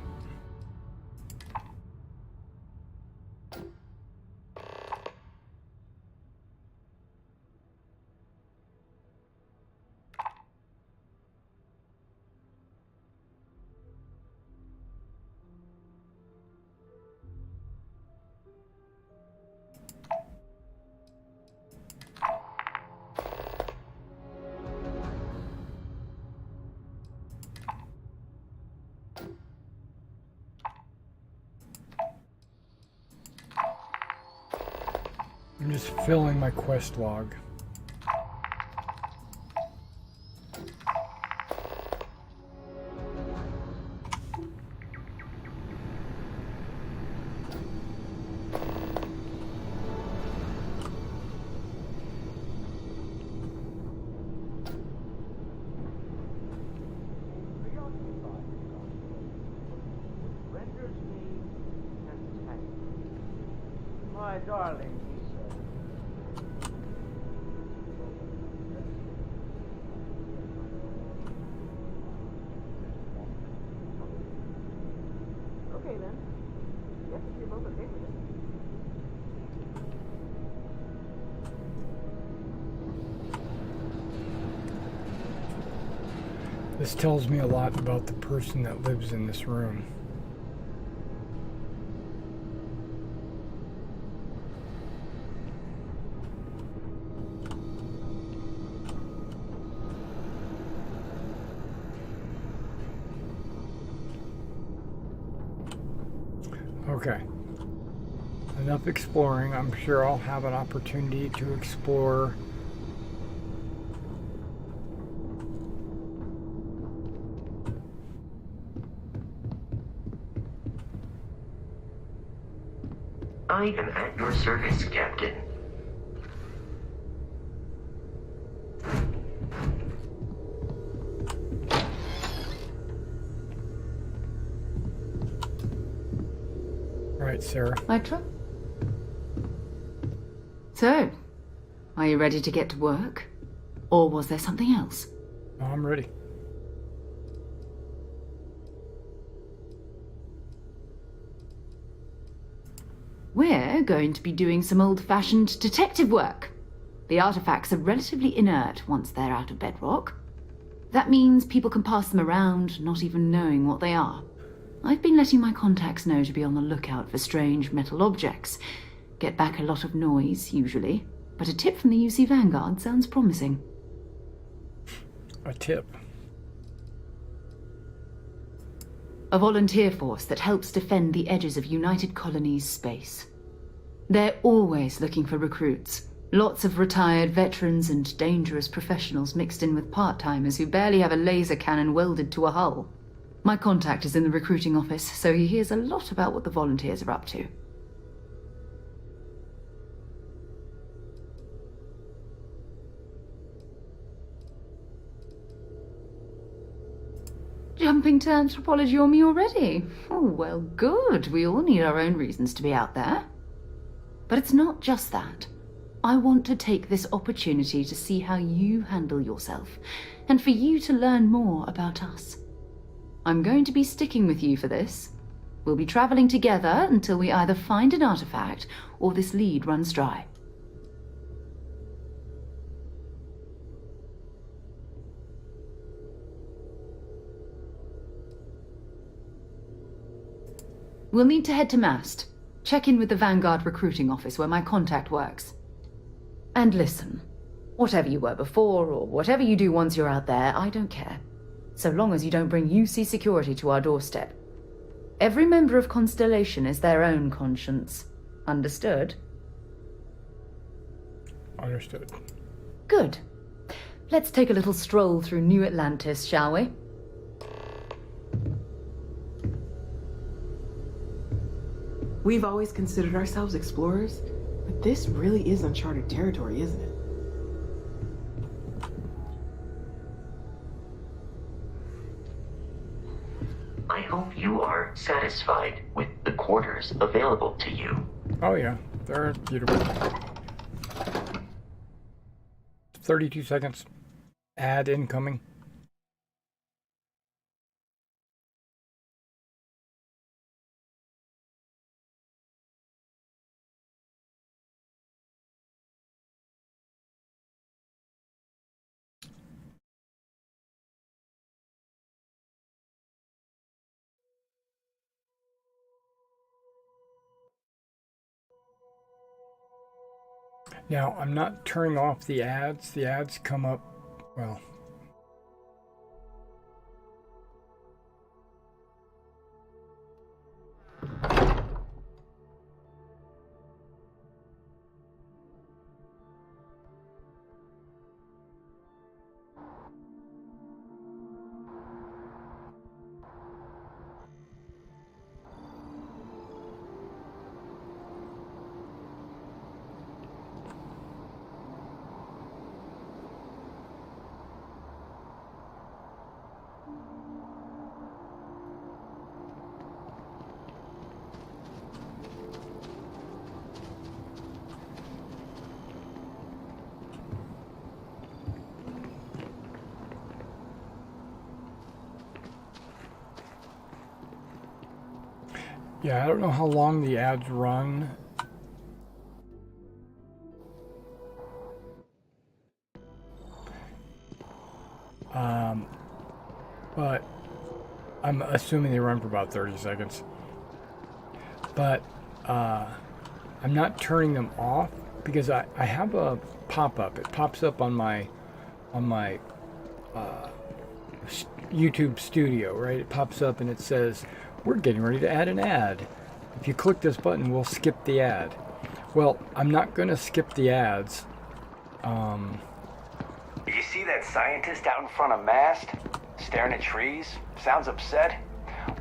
I'm just filling my quest log. My darling, he said. Okay then. Yes, if you're both okay with it. This tells me a lot about the person that lives in this room. Okay. Enough exploring. I'm sure I'll have an opportunity to explore I am at your service, Captain. Right, Sarah. So, are you ready to get to work? Or was there something else? Oh, I'm ready. We're going to be doing some old-fashioned detective work. The artifacts are relatively inert once they're out of bedrock. That means people can pass them around, not even knowing what they are. I've been letting my contacts know to be on the lookout for strange metal objects. Get back a lot of noise, usually. But a tip from the UC Vanguard sounds promising. A tip? A volunteer force that helps defend the edges of United Colonies space. They're always looking for recruits. Lots of retired veterans and dangerous professionals mixed in with part-timers who barely have a laser cannon welded to a hull. My contact is in the recruiting office, so he hears a lot about what the volunteers are up to. Jumping to anthropology on me already? Oh, well, good. We all need our own reasons to be out there. But it's not just that. I want to take this opportunity to see how you handle yourself, and for you to learn more about us. I'm going to be sticking with you for this. We'll be traveling together until we either find an artifact or this lead runs dry. We'll need to head to Mast. Check in with the Vanguard recruiting office where my contact works. And listen, whatever you were before or whatever you do once you're out there, I don't care. So long as you don't bring UC security to our doorstep. Every member of Constellation is their own conscience. Understood? Understood. Good. Let's take a little stroll through New Atlantis, shall we? We've always considered ourselves explorers, but this really is uncharted territory, isn't it? I hope you are satisfied with the quarters available to you. Oh yeah, they're beautiful. 32 seconds. Ad incoming. Now, I'm not turning off the ads. The ads come up, well, yeah, I don't know how long the ads run. But I'm assuming they run for about 30 seconds. But I'm not turning them off because I have a pop-up. It pops up on my YouTube studio, right? It pops up and it says, we're getting ready to add an ad. If you click this button, we'll skip the ad. Well, I'm not going to skip the ads. You see that scientist out in front of Mast? Staring at trees? Sounds upset?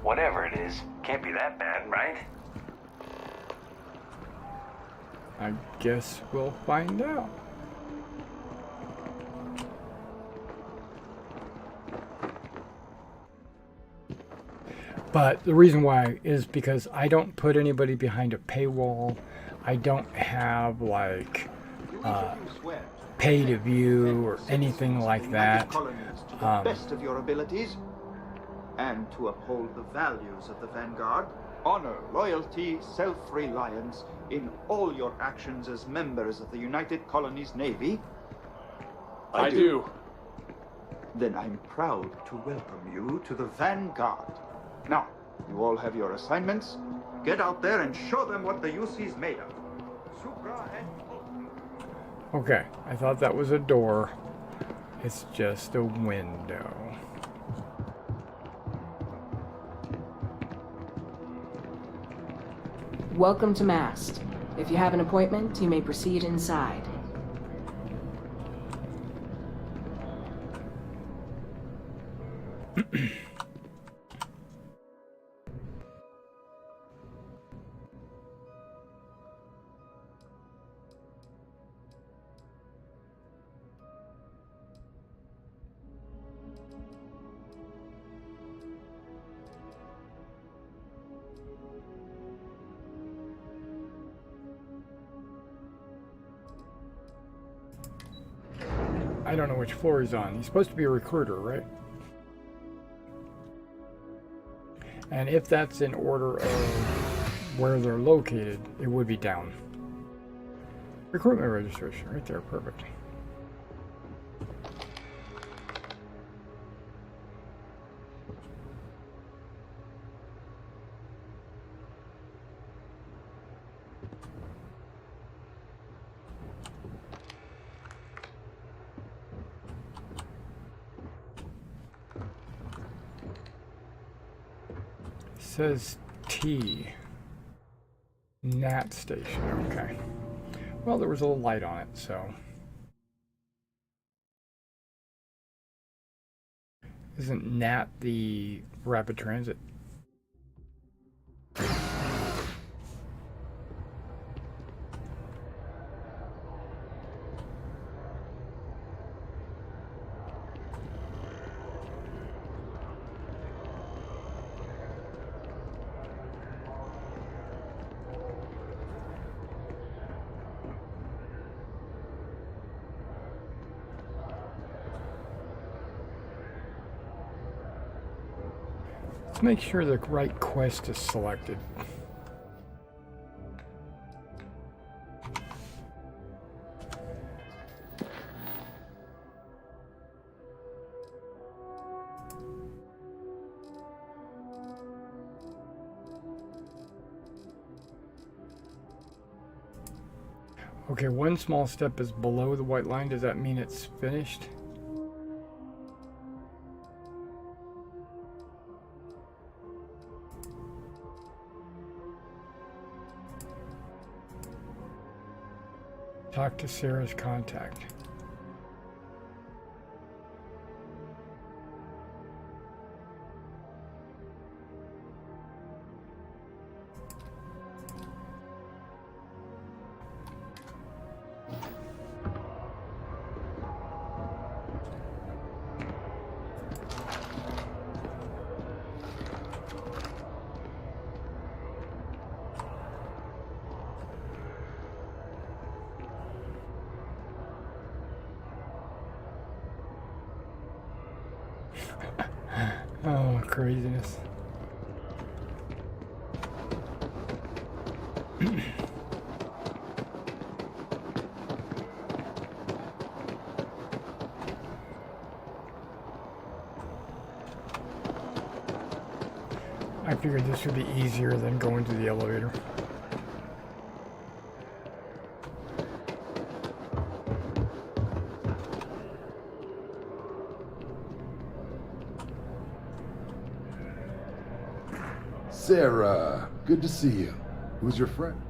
Whatever it is, can't be that bad, right? I guess we'll find out. But the reason why is because I don't put anybody behind a paywall. I don't have like pay to view or anything like that. To the best of your abilities, and to uphold the values of the Vanguard, honor, loyalty, self-reliance in all your actions as members of the United Colonies Navy. I do. Then I'm proud to welcome you to the Vanguard. Now, you all have your assignments. Get out there and show them what the UC's made of. Supra and... Okay, I thought that was a door. It's just a window. Welcome to Mast. If you have an appointment, you may proceed inside. I don't know which floor he's on. He's supposed to be a recruiter, right? And if that's in order of where they're located, it would be down. Recruitment registration, right there, perfect. Says T. Nat station, okay. Well, there was a little light on it, so. Isn't Nat the rapid transit? Let's make sure the right quest is selected. Okay, one small step is below the white line. Does that mean it's finished? Talk to Sarah's contact. Oh, craziness. I figured this would be easier than going to the elevator. Sarah, good to see you. Who's your friend?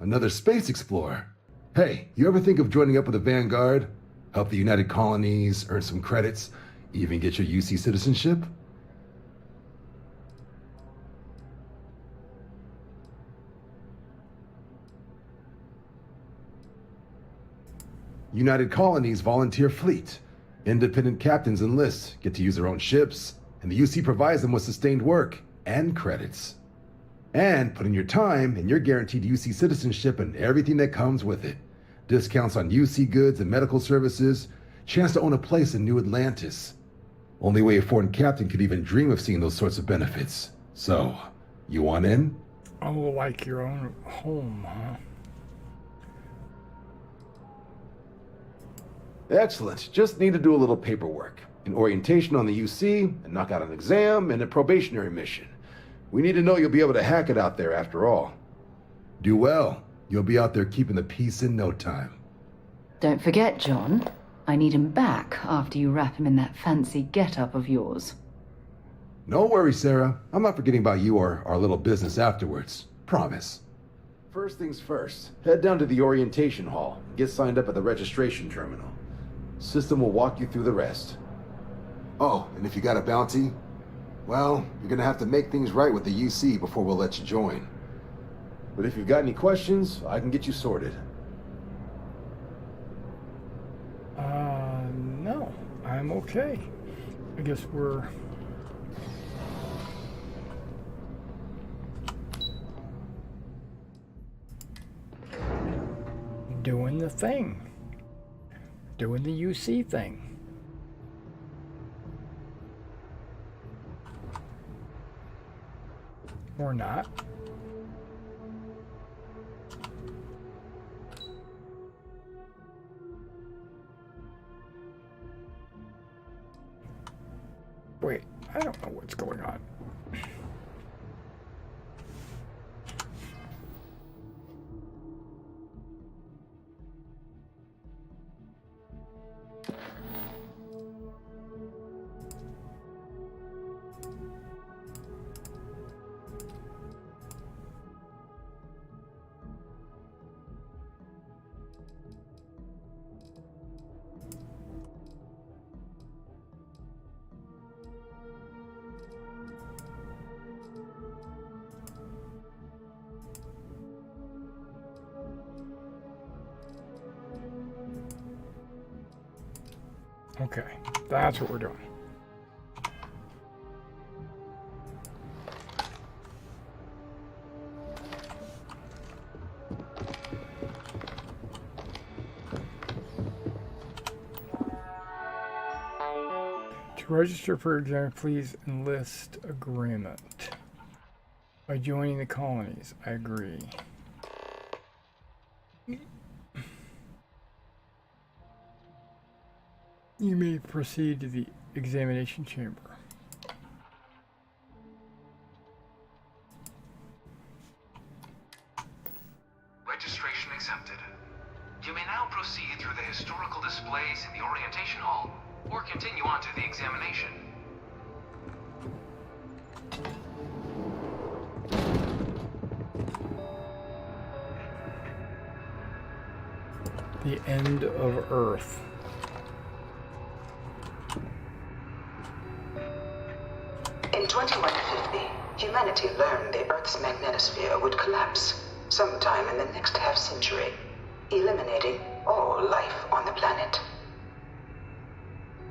Another space explorer. Hey, you ever think of joining up with the Vanguard? Help the United Colonies, earn some credits, even get your UC citizenship? United Colonies volunteer fleet. Independent captains enlist, get to use their own ships, and the UC provides them with sustained work and credits. And put in your time, and you're guaranteed UC citizenship and everything that comes with it. Discounts on UC goods and medical services, chance to own a place in New Atlantis. Only way a foreign captain could even dream of seeing those sorts of benefits. So, you want in? Oh, like your own home, huh? Excellent. Just need to do a little paperwork. An orientation on the UC, and knock out an exam, and a probationary mission. We need to know you'll be able to hack it out there after all. Do well. You'll be out there keeping the peace in no time. Don't forget, John. I need him back after you wrap him in that fancy get-up of yours. No worries, Sarah. I'm not forgetting about you or our little business afterwards. Promise. First things first, head down to the orientation hall and get signed up at the registration terminal. System will walk you through the rest. Oh, and if you got a bounty, well, you're gonna have to make things right with the UC before we'll let you join. But if you've got any questions, I can get you sorted. No, I'm okay. I guess we're... doing the thing. Doing the UC thing. Or not. Wait, I don't know what's going on. Okay, that's what we're doing. To register for exam, please enlist agreement. By joining the colonies, I agree. You may proceed to the examination chamber. Registration accepted. You may now proceed through the historical displays in the orientation hall, or continue on to the examination. The end of Earth. In 2150, humanity learned the Earth's magnetosphere would collapse sometime in the next half-century, eliminating all life on the planet.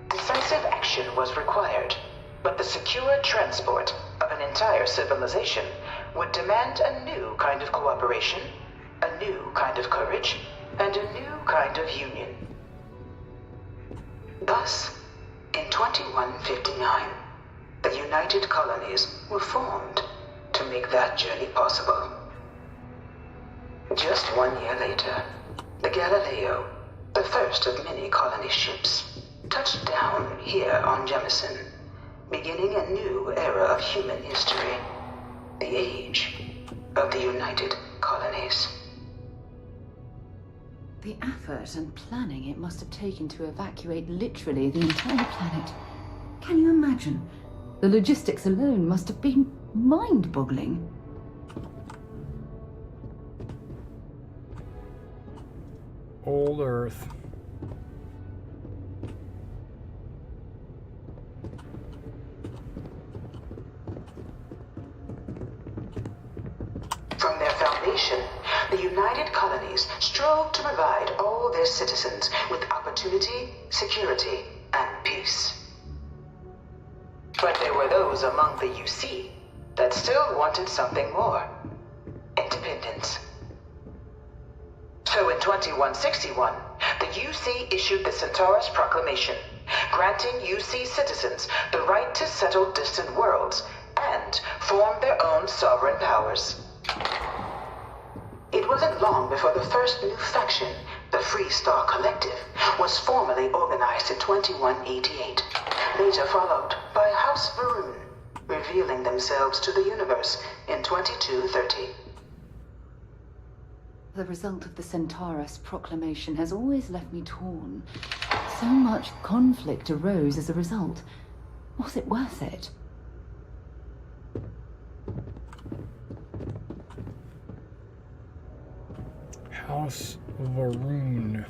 Decisive action was required, but the secure transport of an entire civilization would demand a new kind of cooperation, a new kind of courage, and a new kind of union. Thus, in 2159, the United Colonies were formed to make that journey possible. Just 1 year later, the Galileo, the first of many colony ships, touched down here on Jemison, beginning a new era of human history, the age of the United Colonies. The effort and planning it must have taken to evacuate literally the entire planet. Can you imagine? The logistics alone must have been mind-boggling. Old Earth. From their foundation, the United Colonies strove to provide all their citizens with opportunity, security, and peace. But there were those among the UC that still wanted something more. Independence. So in 2161, the UC issued the Centaurus Proclamation, granting UC citizens the right to settle distant worlds and form their own sovereign powers. It wasn't long before the first new faction, the Free Star Collective, was formally organized in 2188, later followed by House Varun, revealing themselves to the universe in 2230. The result of the Centaurus Proclamation has always left me torn. So much conflict arose as a result. Was it worth it? House Varun.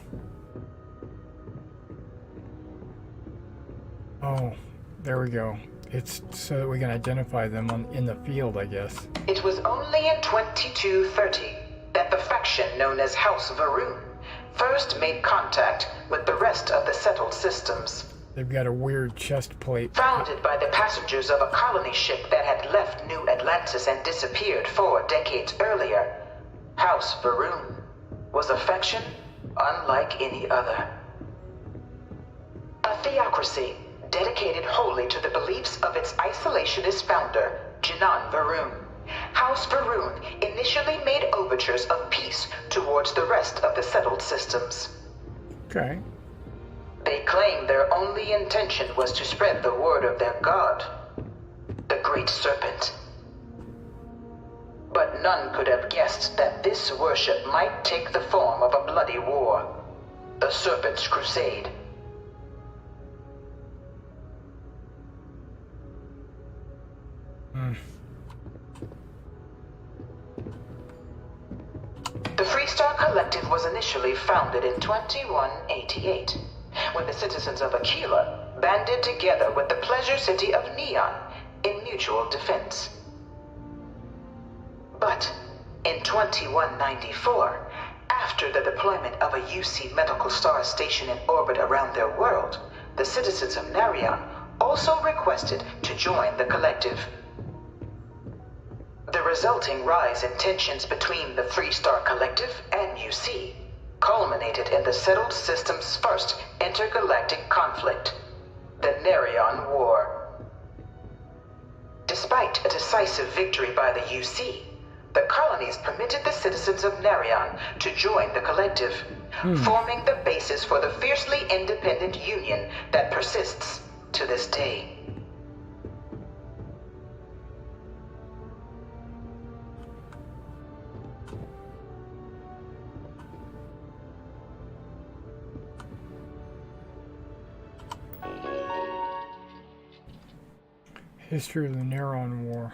Oh, there we go. It's so that we can identify them in the field, I guess. It was only in 2230 that the faction known as House Varun first made contact with the rest of the settled systems. They've got a weird chest plate. Founded by the passengers of a colony ship that had left New Atlantis and disappeared 4 decades earlier, House Varun was a faction unlike any other. A theocracy dedicated wholly to the beliefs of its isolationist founder, Jinan Varun. House Varun initially made overtures of peace towards the rest of the settled systems. Okay. They claimed their only intention was to spread the word of their god, the Great Serpent. But none could have guessed that this worship might take the form of a bloody war, the Serpent's Crusade. The Freestar Collective was initially founded in 2188, when the citizens of Aquila banded together with the pleasure city of Neon in mutual defense. But in 2194, after the deployment of a UC medical star station in orbit around their world, the citizens of Narion also requested to join the collective. The resulting rise in tensions between the Freestar Collective and UC culminated in the settled system's first intergalactic conflict, the Narion War. Despite a decisive victory by the UC, the colonies permitted the citizens of Narion to join the collective, forming the basis for the fiercely independent union that persists to this day. History of the Narion War.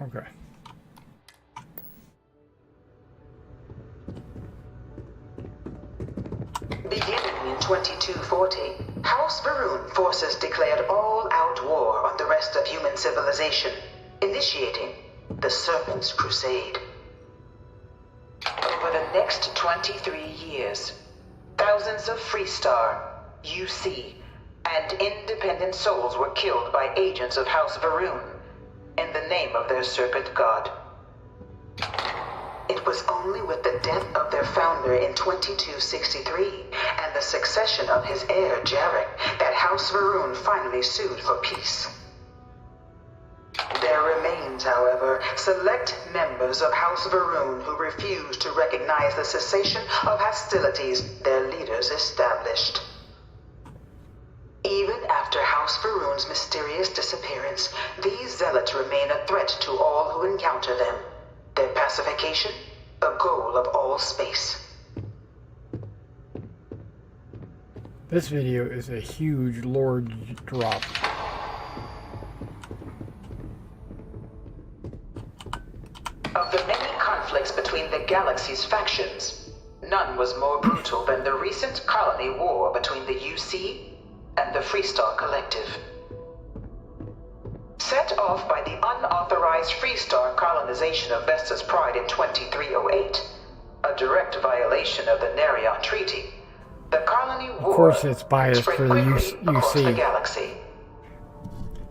Okay. Beginning in 2240, House Varun forces declared all-out war on the rest of human civilization, initiating the Serpent's Crusade. Over the next 23 years, thousands of Freestar, UC, and independent souls were killed by agents of House Varun in the name of their serpent god. It was only with the death of their founder in 2263 and the succession of his heir, Jarek, that House Varun finally sued for peace. There remains, however, select members of House Varun who refuse to recognize the cessation of hostilities their leaders established. Even after House Varun's mysterious disappearance, these zealots remain a threat to all who encounter them. Their pacification, a goal of all space. This video is a huge lore drop. Of the many conflicts between the galaxy's factions, none was more brutal than the recent colony war between the UC and the Freestar Collective. Set off by the unauthorized Freestar colonization of Vesta's Pride in 2308, a direct violation of the Narion Treaty, the colony war of course it's biased for the across the UC. galaxy.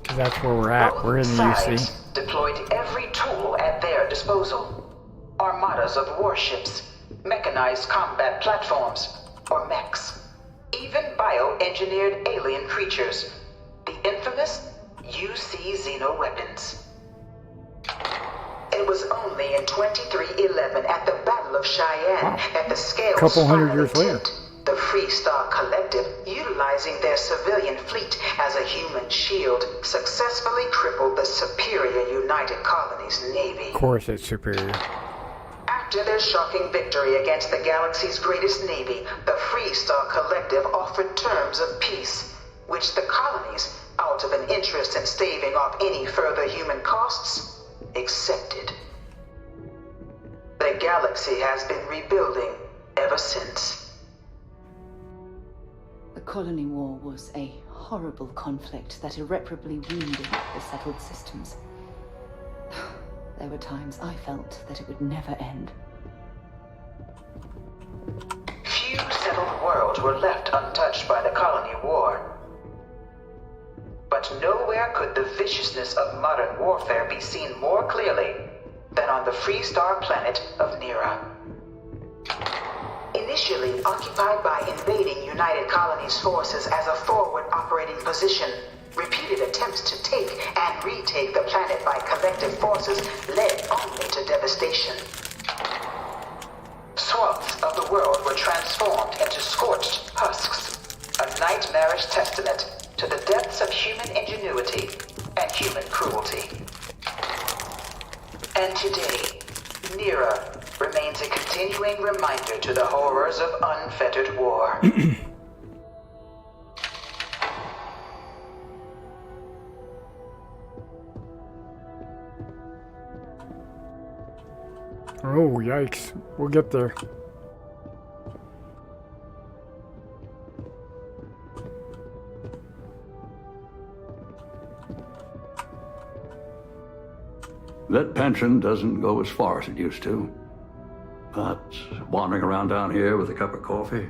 Because that's where we're at. We're in the Sides UC. deployed every tool at their disposal. Armadas of warships, mechanized combat platforms, or mechs. Even bioengineered alien creatures. The infamous UC xeno-weapons. It was only in 2311 at the Battle of Cheyenne that the scales Couple hundred finally years later. tipped. The Freestar Collective, utilizing their civilian fleet as a human shield, successfully crippled the superior United Colonies Navy. Of course it's superior. After their shocking victory against the galaxy's greatest navy, the Freestar Collective offered terms of peace, which the colonies, out of an interest in staving off any further human costs, accepted. The galaxy has been rebuilding ever since. The colony war was a horrible conflict that irreparably wounded the settled systems. There were times I felt that it would never end. Few settled worlds were left untouched by the colony war. But But nowhere could the viciousness of modern warfare be seen more clearly than on the Freestar planet of Nira. Initially occupied by invading United Colonies forces as a forward operating position, repeated attempts to take and retake the planet by collective forces led only to devastation. Swaths of the world were transformed into scorched husks, a nightmarish testament to the depths of human ingenuity and human cruelty. And today, Nira remains a continuing reminder to the horrors of unfettered war. Oh, yikes. We'll get there. That pension doesn't go as far as it used to. But wandering around down here with a cup of coffee,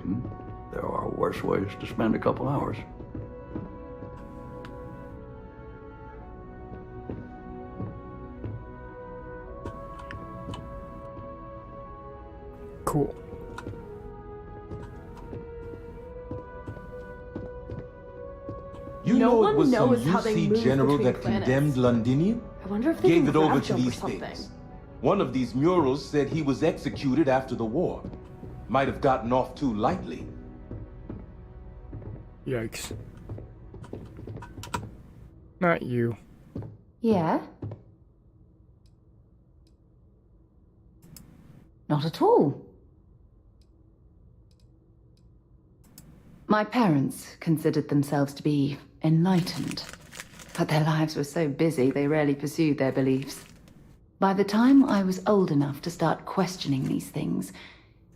there are worse ways to spend a couple hours. Cool. You know it was some UC general that condemned Londinium? I wonder if they gave can it over graft to over these something. things. One of these murals said he was executed after the war. Might have gotten off too lightly. Yikes. Not you. Yeah? Not at all. My parents considered themselves to be enlightened, but their lives were so busy they rarely pursued their beliefs. By the time I was old enough to start questioning these things,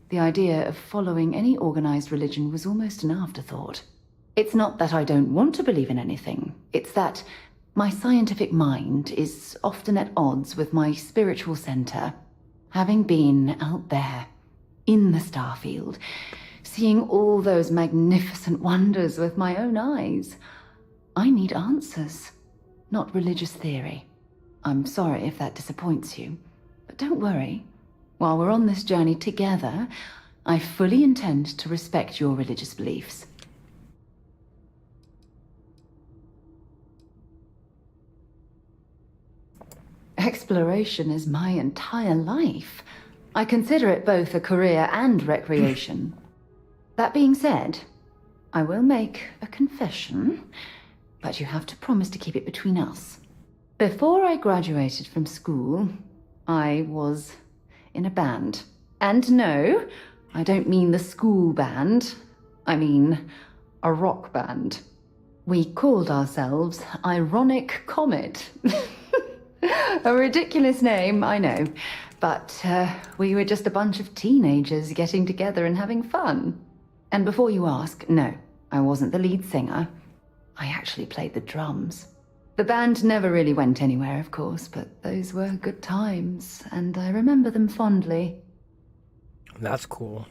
the idea of following any organized religion was almost an afterthought. It's not that I don't want to believe in anything, it's that my scientific mind is often at odds with my spiritual center. Having been out there, in the Starfield, seeing all those magnificent wonders with my own eyes, I need answers, not religious theory. I'm sorry if that disappoints you, but don't worry. While we're on this journey together, I fully intend to respect your religious beliefs. Exploration is my entire life. I consider it both a career and recreation. That being said, I will make a confession, but you have to promise to keep it between us. Before I graduated from school, I was in a band. And no, I don't mean the school band. I mean a rock band. We called ourselves Ironic Comet. A ridiculous name, I know. But we were just a bunch of teenagers getting together and having fun. And before you ask, no, I wasn't the lead singer. I actually played the drums. The band never really went anywhere, of course, but those were good times, and I remember them fondly. That's cool.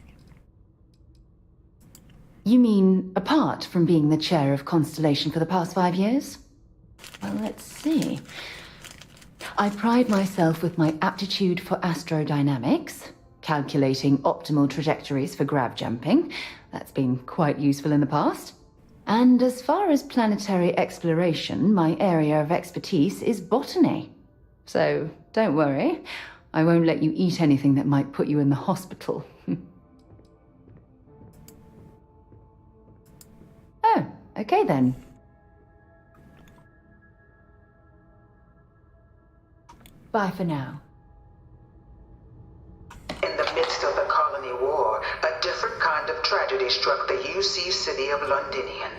You mean apart from being the chair of Constellation for the past 5 years? Well, let's see. I pride myself with my aptitude for astrodynamics, calculating optimal trajectories for grav jumping. That's been quite useful in the past. And as far as planetary exploration, my area of expertise is botany. So don't worry, I won't let you eat anything that might put you in the hospital. Oh, okay then. Bye for now. In the midst of the colony war, a different kind of tragedy struck the UC city of Londinian.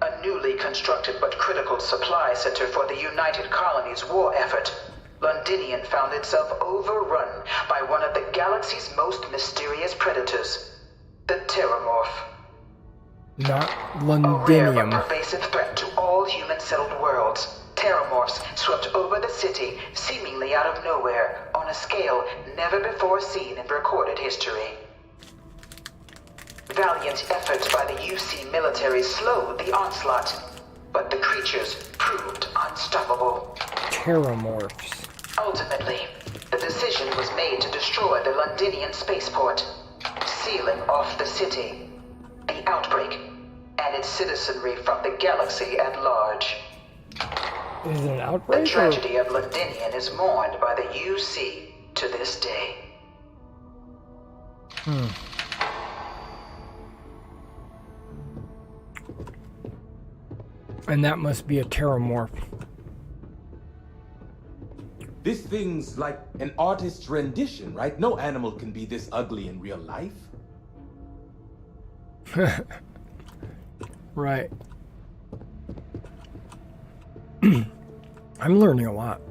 A newly constructed but critical supply center for the United Colonies' war effort, Londinian found itself overrun by one of the galaxy's most mysterious predators, the Terramorph. Not A rare but Londinium. pervasive threat to all human-settled worlds, Terramorphs swept over the city, seemingly out of nowhere, on a scale never before seen in recorded history. Valiant efforts by the UC military slowed the onslaught, but the creatures proved unstoppable. Terramorphs. Ultimately, the decision was made to destroy the Londinian spaceport, sealing off the city, the outbreak, and its citizenry from the galaxy at large. Is it an outbreak? The tragedy of Londinian is mourned by the UC to this day. And that must be a terramorph. This thing's like an artist's rendition, right? No animal can be this ugly in real life. Right. I'm learning a lot.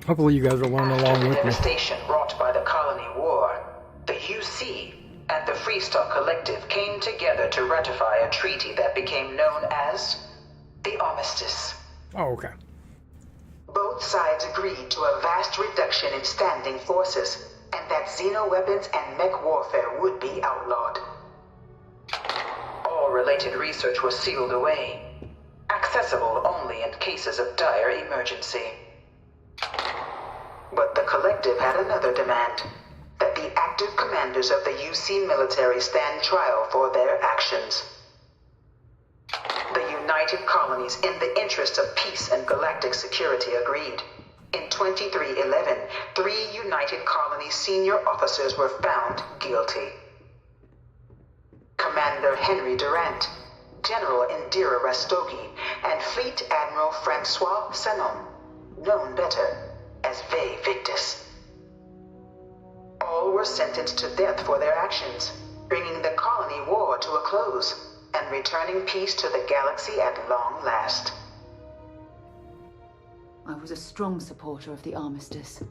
Hopefully you guys are learning along with me. After the devastation wrought by the Colony War, the UC and the Freestar Collective came together to ratify a treaty that became known as the Armistice. Oh, okay. Both sides agreed to a vast reduction in standing forces, and that xenoweapons and mech warfare would be outlawed. All related research was sealed away, accessible only in cases of dire emergency. But the Collective had another demand, that the active commanders of the UC military stand trial for their actions. The United Colonies, in the interest of peace and galactic security, agreed. In 2311, 3 United Colonies senior officers were found guilty. Commander Henry Durant, General Indira Rastogi, and Fleet Admiral Francois Sanon, known better as Ve Victus. All were sentenced to death for their actions, bringing the colony war to a close and returning peace to the galaxy at long last. I was a strong supporter of the armistice.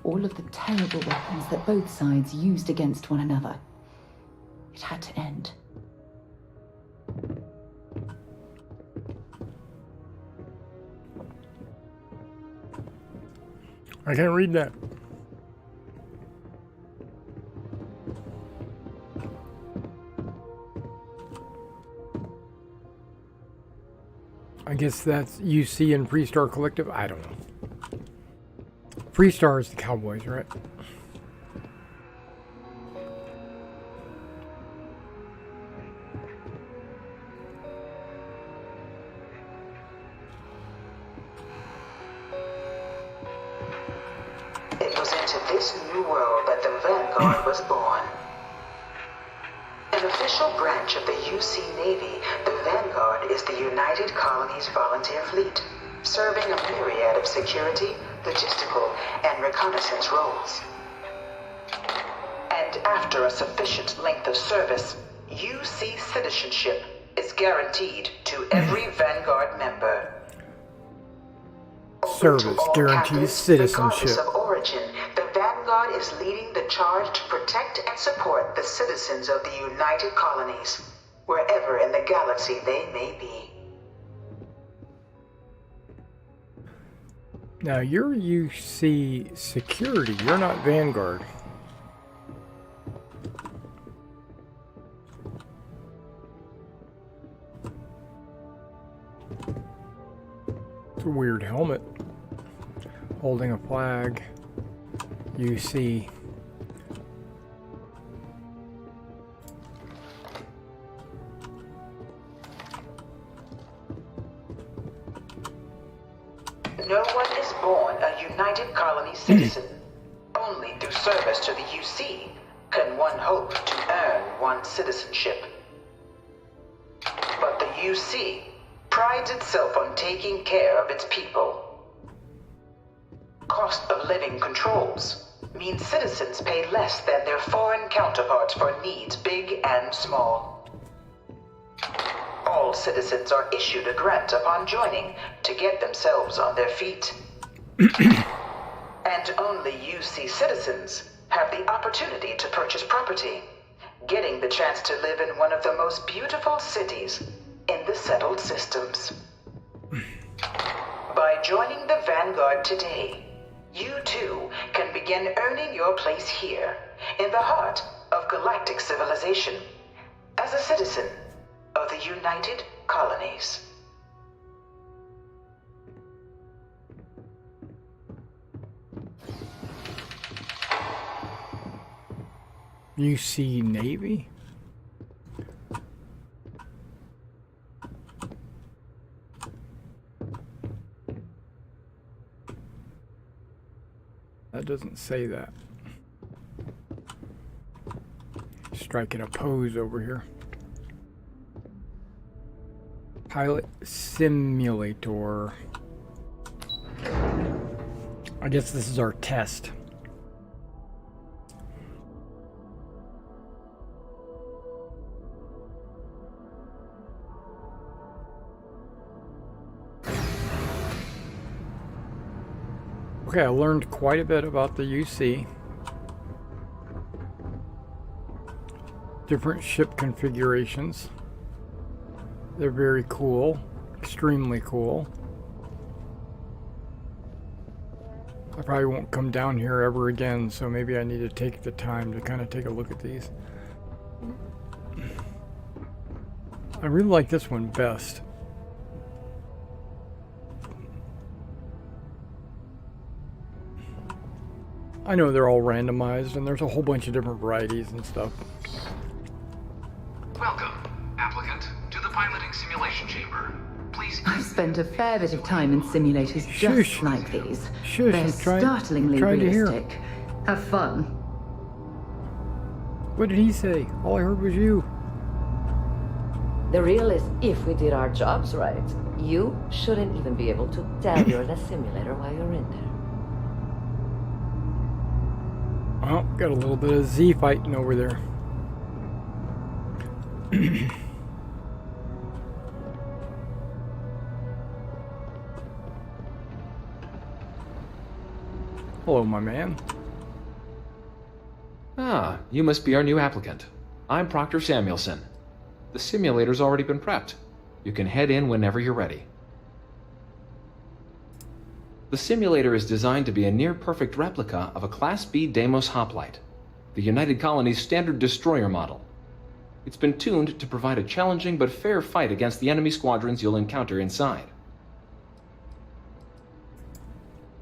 All of the terrible weapons that both sides used against one another. It had to end. I can't read that. I guess that's UC and Freestar Collective. I don't know. Freestar is the Cowboys, right? It was into this new world that the Vanguard was born. An official branch of the UC Navy, the Vanguard is the United Colonies Volunteer Fleet, serving a myriad of security, logistical, and reconnaissance roles. And after a sufficient length of service, UC citizenship is guaranteed to every Vanguard member. Service guarantees citizenship. Regardless of origin, the Vanguard is leading the charge to protect and support the citizens of the United Colonies, wherever in the galaxy they may be. Now, you're UC security. You're not Vanguard. It's a weird helmet. Holding a flag. UC. No one is born a United Colony citizen. Only through service to the UC can one hope to earn one's citizenship. But the UC prides itself on taking care of its people. Cost of living controls mean citizens pay less than their foreign counterparts for needs big and small. All citizens are issued a grant upon joining to get themselves on their feet. And only UC citizens have the opportunity to purchase property, getting the chance to live in one of the most beautiful cities in the settled systems. By joining the Vanguard today, you too can begin earning your place here, in the heart of galactic civilization, as a citizen, of the United Colonies. UC Navy? That doesn't say that. Striking a pose over here. Pilot simulator. I guess this is our test. Okay, I learned quite a bit about the UC. Different ship configurations. They're very cool, extremely cool. I probably won't come down here ever again, so maybe I need to take the time to kind of take a look at these. I really like this one best. I know they're all randomized, and there's a whole bunch of different varieties and stuff. Welcome, applicant, to the piloting simulation chamber. Please. I've spent a fair bit of time in simulators just like these. They're startlingly realistic. Have fun. What did he say? All I heard was you. The real is, if we did our jobs right, you shouldn't even be able to tell you're in a simulator while you're in there. Well, got a little bit of Z fighting over there. Hello, my man. Ah, you must be our new applicant. I'm Proctor Samuelson. The simulator's already been prepped. You can head in whenever you're ready. The simulator is designed to be a near-perfect replica of a Class B Deimos hoplite, the United Colony's standard destroyer model. It's been tuned to provide a challenging but fair fight against the enemy squadrons you'll encounter inside.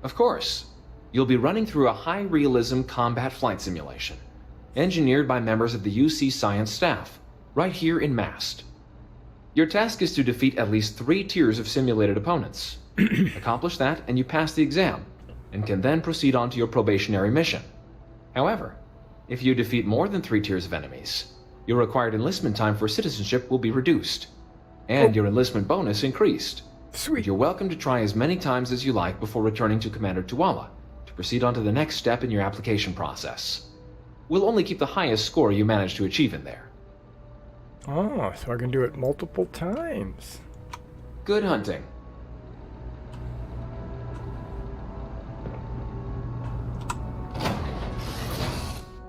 Of course, you'll be running through a high-realism combat flight simulation, engineered by members of the UC science staff, right here in Mast. Your task is to defeat at least 3 tiers of simulated opponents. Accomplish that, and you pass the exam, and can then proceed on to your probationary mission. However, if you defeat more than 3 tiers of enemies, your required enlistment time for citizenship will be reduced, and your enlistment bonus increased. Sweet. You're welcome to try as many times as you like before returning to Commander Tuala to proceed on to the next step in your application process. We'll only keep the highest score you manage to achieve in there. Oh, so I can do it multiple times. Good hunting.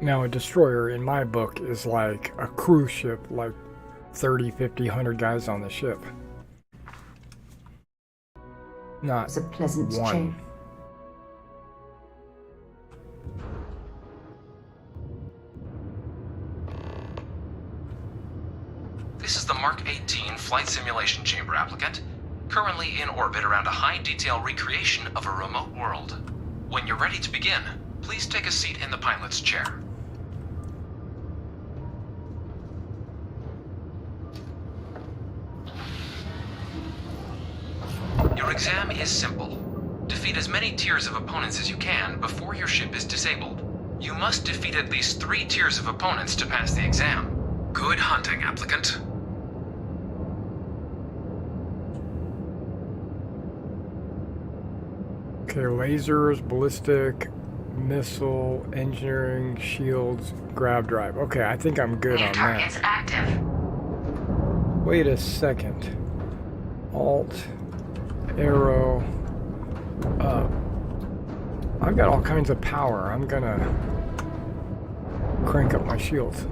Now, a destroyer in my book is like a cruise ship, like 30, 50, 100 guys on the ship. Not It's a pleasant one. change. This is the Mark 18 Flight Simulation Chamber applicant, currently in orbit around a high-detail recreation of a remote world. When you're ready to begin, please take a seat in the pilot's chair. Your exam is simple. Defeat as many tiers of opponents as you can before your ship is disabled. You must defeat at least 3 tiers of opponents to pass the exam. Good hunting, applicant. Okay, lasers, ballistic, missile, engineering, shields, grab drive. Okay, I think I'm good on Target's that. active. Wait a second. Alt, arrow, up. I've got all kinds of power. I'm gonna crank up my shields.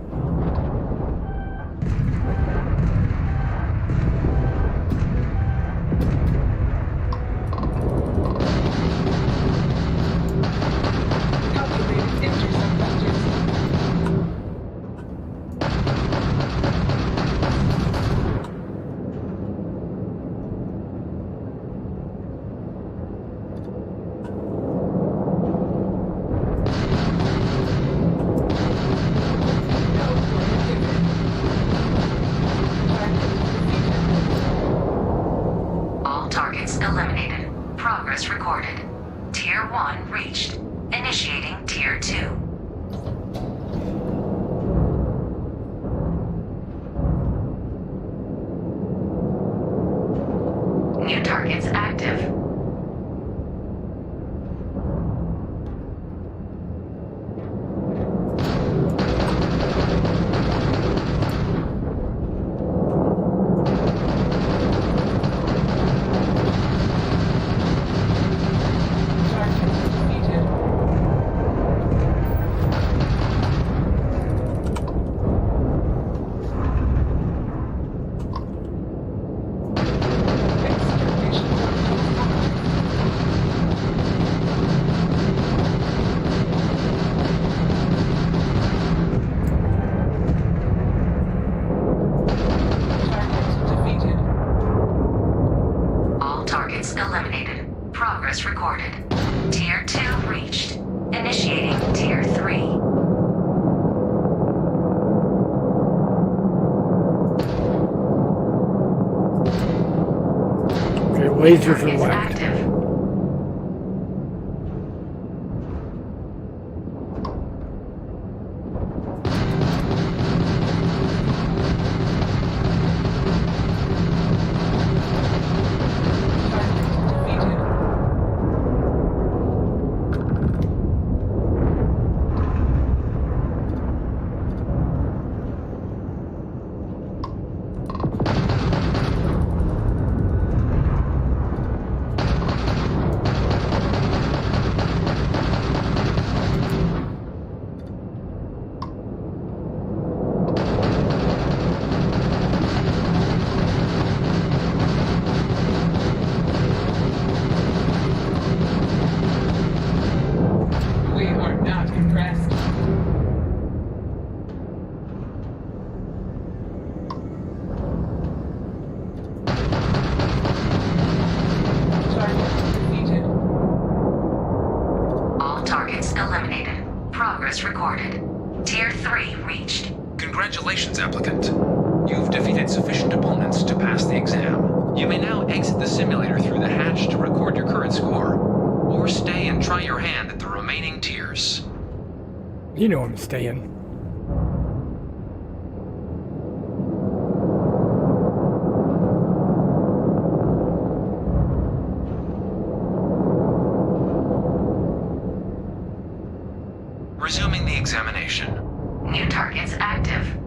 Lasers are left. Active. Recorded. Tier 3 reached. Congratulations, applicant. You've defeated sufficient opponents to pass the exam. You may now exit the simulator through the hatch to record your current score, or stay and try your hand at the remaining tiers. You know I'm staying. Resuming the examination. New targets active.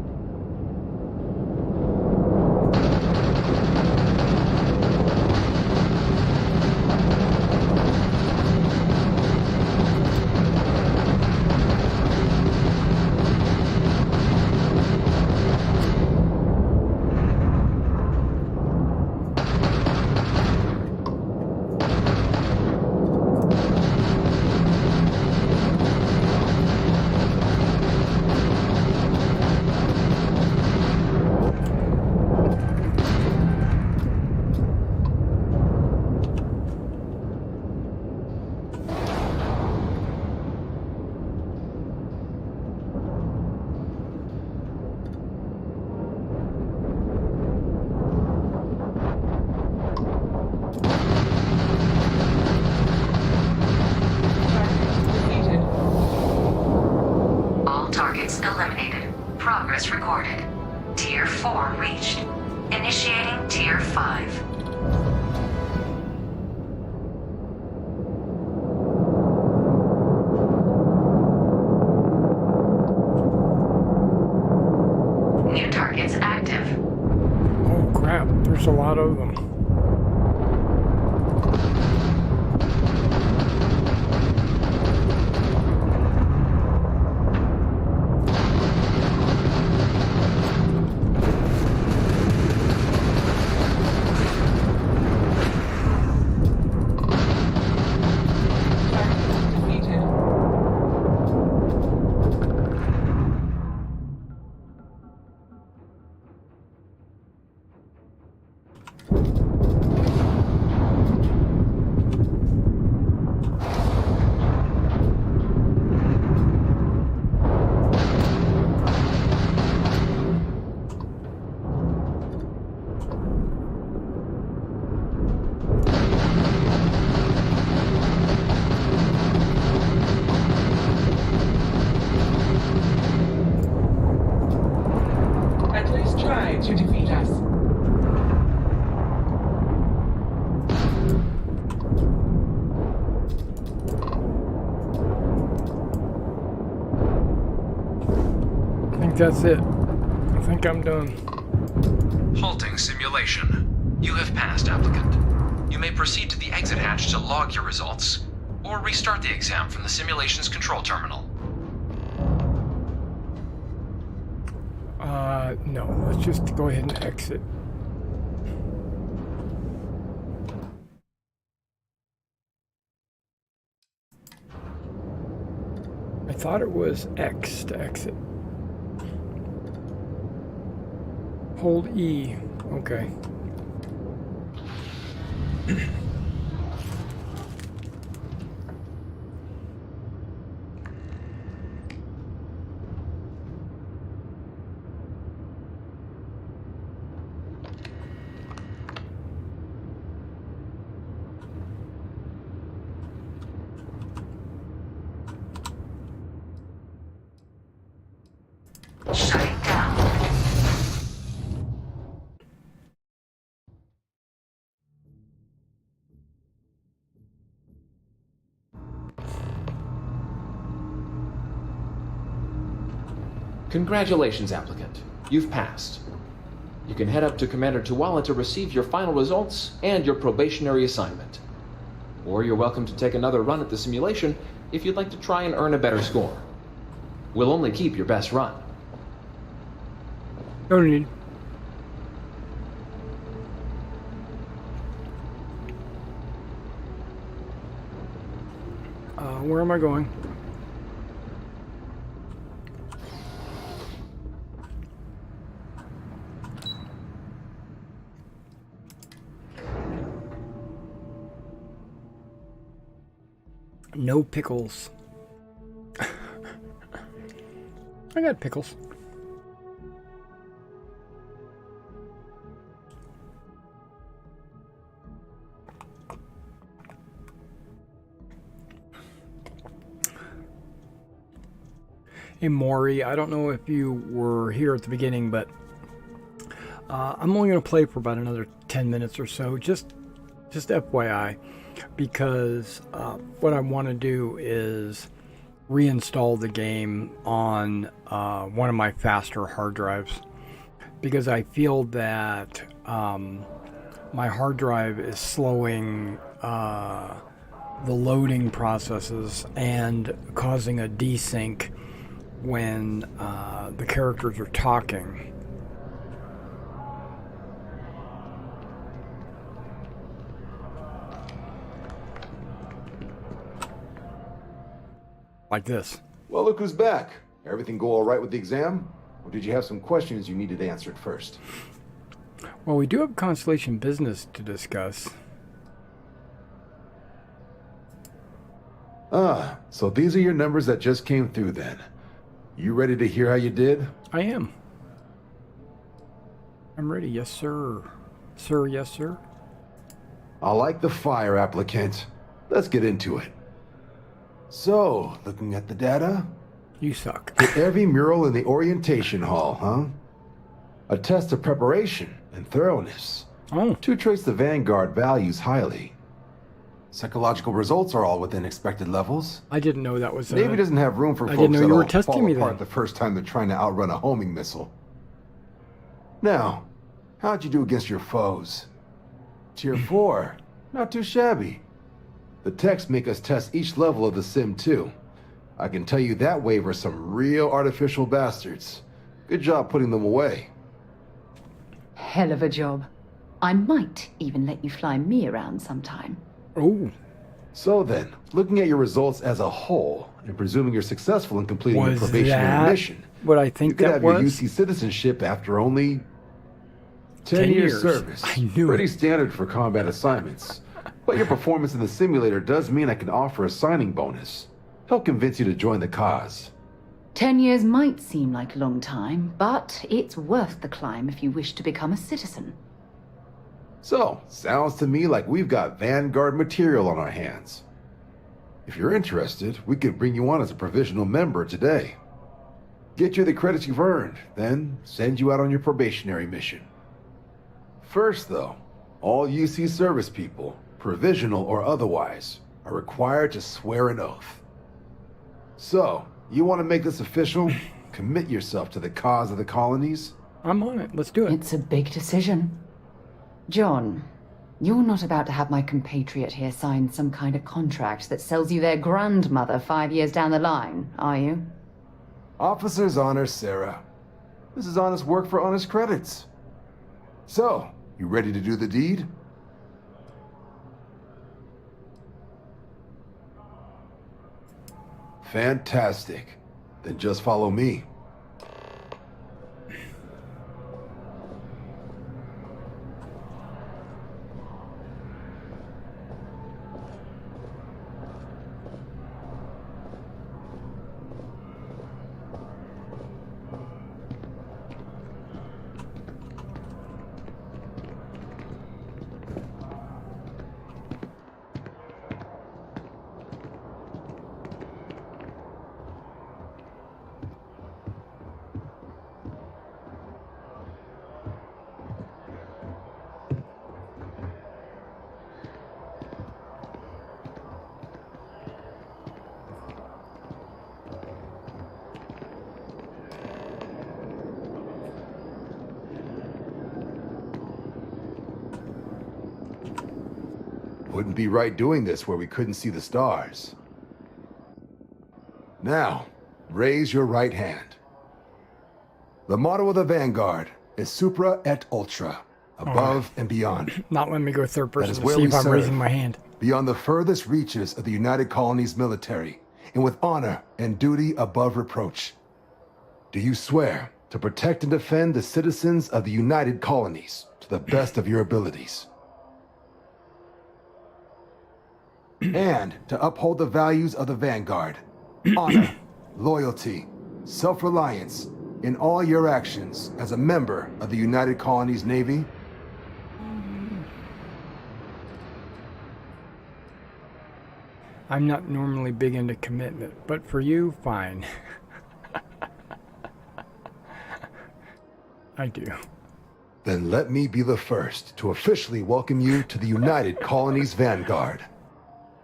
Eliminated. Progress recorded. Tier 4 reached. Initiating Tier 5. New targets active. Oh crap, there's a lot of them. To defeat us. I think that's it. I think I'm done. Halting simulation. You have passed, applicant. You may proceed to the exit hatch to log your results, or restart the exam from the simulation's control terminal. No, let's just go ahead and exit. I thought it was X to exit. Hold E. Okay. Shut it down. Congratulations, applicant. You've passed. You can head up to Commander Tuwala to receive your final results and your probationary assignment. Or you're welcome to take another run at the simulation if you'd like to try and earn a better score. We'll only keep your best run. No need. Where am I going? No pickles. I got pickles. Hey Maury, I don't know if you were here at the beginning, but I'm only going to play for about another 10 minutes or so, just FYI, because what I want to do is reinstall the game on one of my faster hard drives, because I feel that my hard drive is slowing the loading processes and causing a desync when the characters are talking. Like this. Well, look who's back. Everything go all right with the exam? Or did you have some questions you needed answered first? Well, we do have Constellation business to discuss. Ah, so these are your numbers that just came through then. You ready to hear how you did? I am. I'm ready, yes sir. Sir, yes sir. I like the fire, applicant. Let's get into it. So, looking at the data? You suck. Hit every mural in the orientation hall, huh? A test of preparation and thoroughness. Oh. To trace the Vanguard values highly. Psychological results are all within expected levels. I didn't know that was... Navy doesn't have room for I folks didn't know you that'll were testing fall me apart then. the first time they're trying to outrun a homing missile. Now, how'd you do against your foes? Tier 4. Not too shabby. The techs make us test each level of the sim too. I can tell you that waiver's some real artificial bastards. Good job putting them away. Hell of a job. I might even let you fly me around sometime. Oh. So then, looking at your results as a whole, and presuming you're successful in completing your Was probationary that mission, what I think you could that have was? your UC citizenship after only 10 10 years years. service. I knew Pretty it. standard for combat assignments. But your performance in the simulator does mean I can offer a signing bonus. Help convince you to join the cause. 10 years might seem like a long time, but it's worth the climb if you wish to become a citizen. So, sounds to me like we've got Vanguard material on our hands. If you're interested, we could bring you on as a provisional member today. Get you the credits you've earned, then send you out on your probationary mission. First, though, all UC service people, provisional or otherwise, are required to swear an oath. So, you want to make this official? Commit yourself to the cause of the colonies? I'm on it. Let's do it. It's a big decision. John, you're not about to have my compatriot here sign some kind of contract that sells you their grandmother 5 years down the line, are you? Officer's honor, Sarah. This is honest work for honest credits. So, you ready to do the deed? Fantastic. Then just follow me. Wouldn't be right doing this where we couldn't see the stars. Now, raise your right hand. The motto of the Vanguard is Supra et Ultra, above and beyond. Not letting me go third That person is to where see we if I'm serve, raising my hand. beyond the furthest reaches of the United Colonies military, and with honor and duty above reproach. Do you swear to protect and defend the citizens of the United Colonies to the best of your abilities? And to uphold the values of the Vanguard, honor, loyalty, self-reliance, in all your actions as a member of the United Colonies Navy? I'm not normally big into commitment, but for you, fine. I do. Then let me be the first to officially welcome you to the United Colonies Vanguard.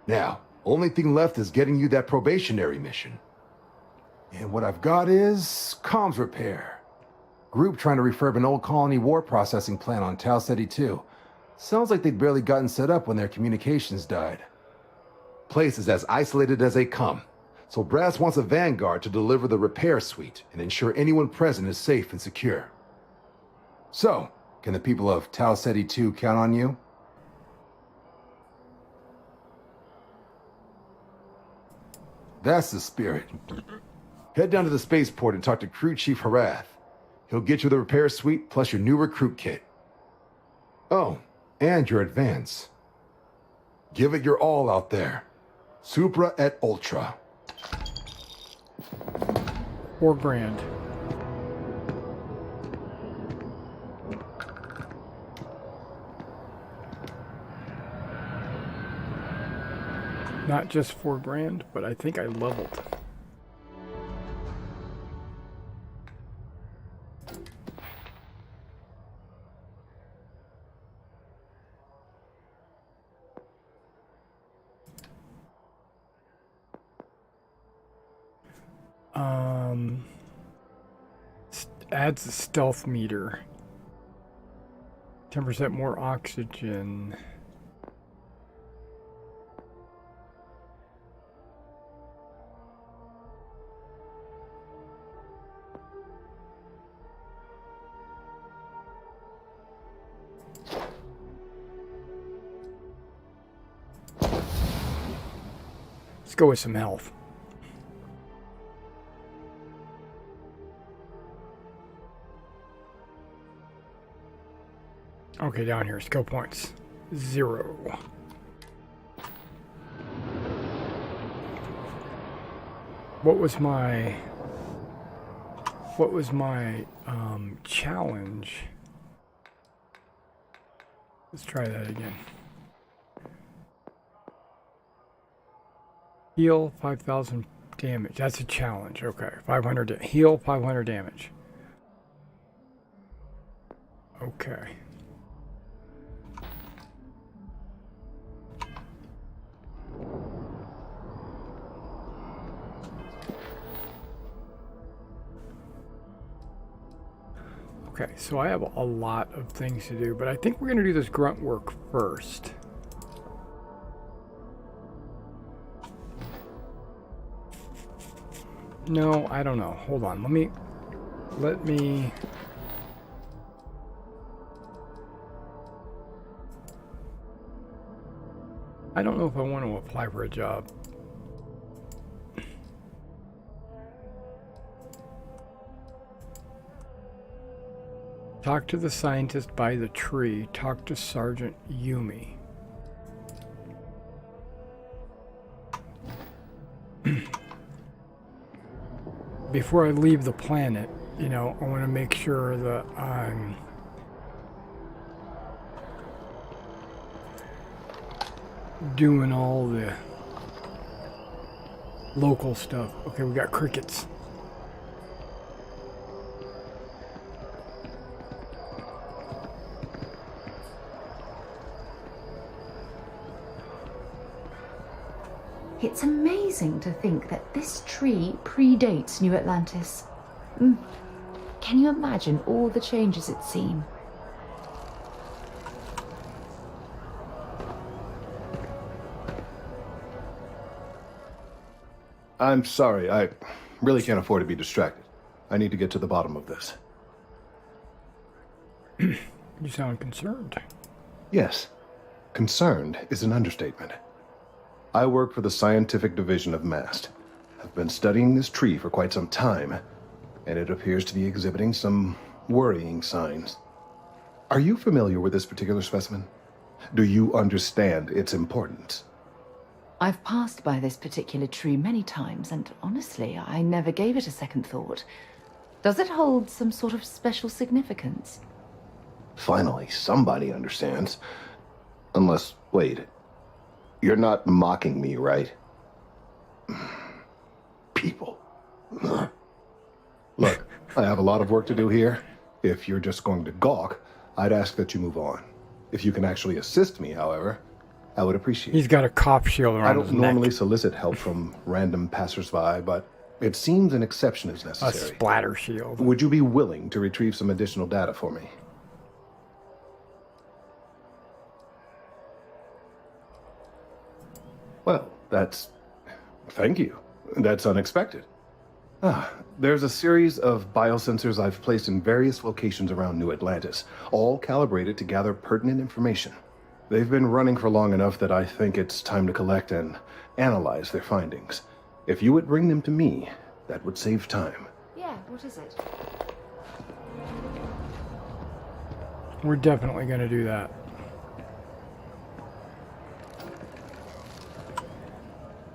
Now, only thing left is getting you that probationary mission. And what I've got is comms repair. Group trying to refurb an old colony war processing plant on Tau Ceti 2. Sounds like they'd barely gotten set up when their communications died. Place is as isolated as they come, so Brass wants a Vanguard to deliver the repair suite and ensure anyone present is safe and secure. So, can the people of Tau Ceti 2 count on you? That's the spirit. Head down to the spaceport and talk to Crew Chief Harath. He'll get you the repair suite plus your new recruit kit. Oh, and your advance. Give it your all out there. Supra et Ultra. $4 grand. Not just $4 grand, but I think I leveled. Adds a stealth meter. 10% more oxygen. Let's go with some health. Okay, down here, skill points. 0. What was my challenge? Let's try that again. Heal 5,000 damage. That's a challenge. Okay, 500 heal 500 damage. Okay. Okay, so I have a lot of things to do, but I think we're going to do this grunt work first. No, I don't know. Hold on. Let me... I don't know if I want to apply for a job. Talk to the scientist by the tree. Talk to Sergeant Yumi. Before I leave the planet, you know, I want to make sure that I'm doing all the local stuff. Okay, we got crickets. It's amazing to think that this tree predates New Atlantis. Can you imagine all the changes it's seen? I'm sorry, I really can't afford to be distracted. I need to get to the bottom of this. You sound concerned. Yes. Concerned is an understatement. I work for the scientific division of MAST. I've been studying this tree for quite some time, and it appears to be exhibiting some worrying signs. Are you familiar with this particular specimen? Do you understand its importance? I've passed by this particular tree many times, and honestly, I never gave it a second thought. Does it hold some sort of special significance? Finally, somebody understands. Unless, wait. You're not mocking me, right? People. Look, I have a lot of work to do here. If you're just going to gawk, I'd ask that you move on. If you can actually assist me, however, I would appreciate it. He's got a cop shield around his neck. I don't normally solicit help from random passersby, but it seems an exception is necessary. A splatter shield. Would you be willing to retrieve some additional data for me? Well, thank you. That's unexpected. There's a series of biosensors I've placed in various locations around New Atlantis, all calibrated to gather pertinent information. They've been running for long enough that I think it's time to collect and analyze their findings. If you would bring them to me, that would save time. Yeah, what is it? We're definitely going to do that.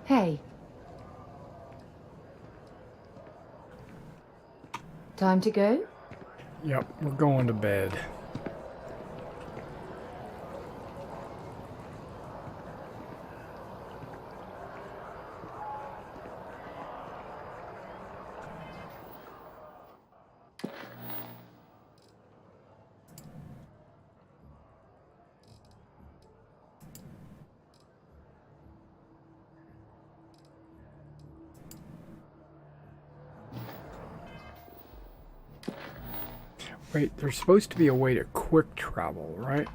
Hey. Time to go? Yep, we're going to bed. Wait, there's supposed to be a way to quick travel, right?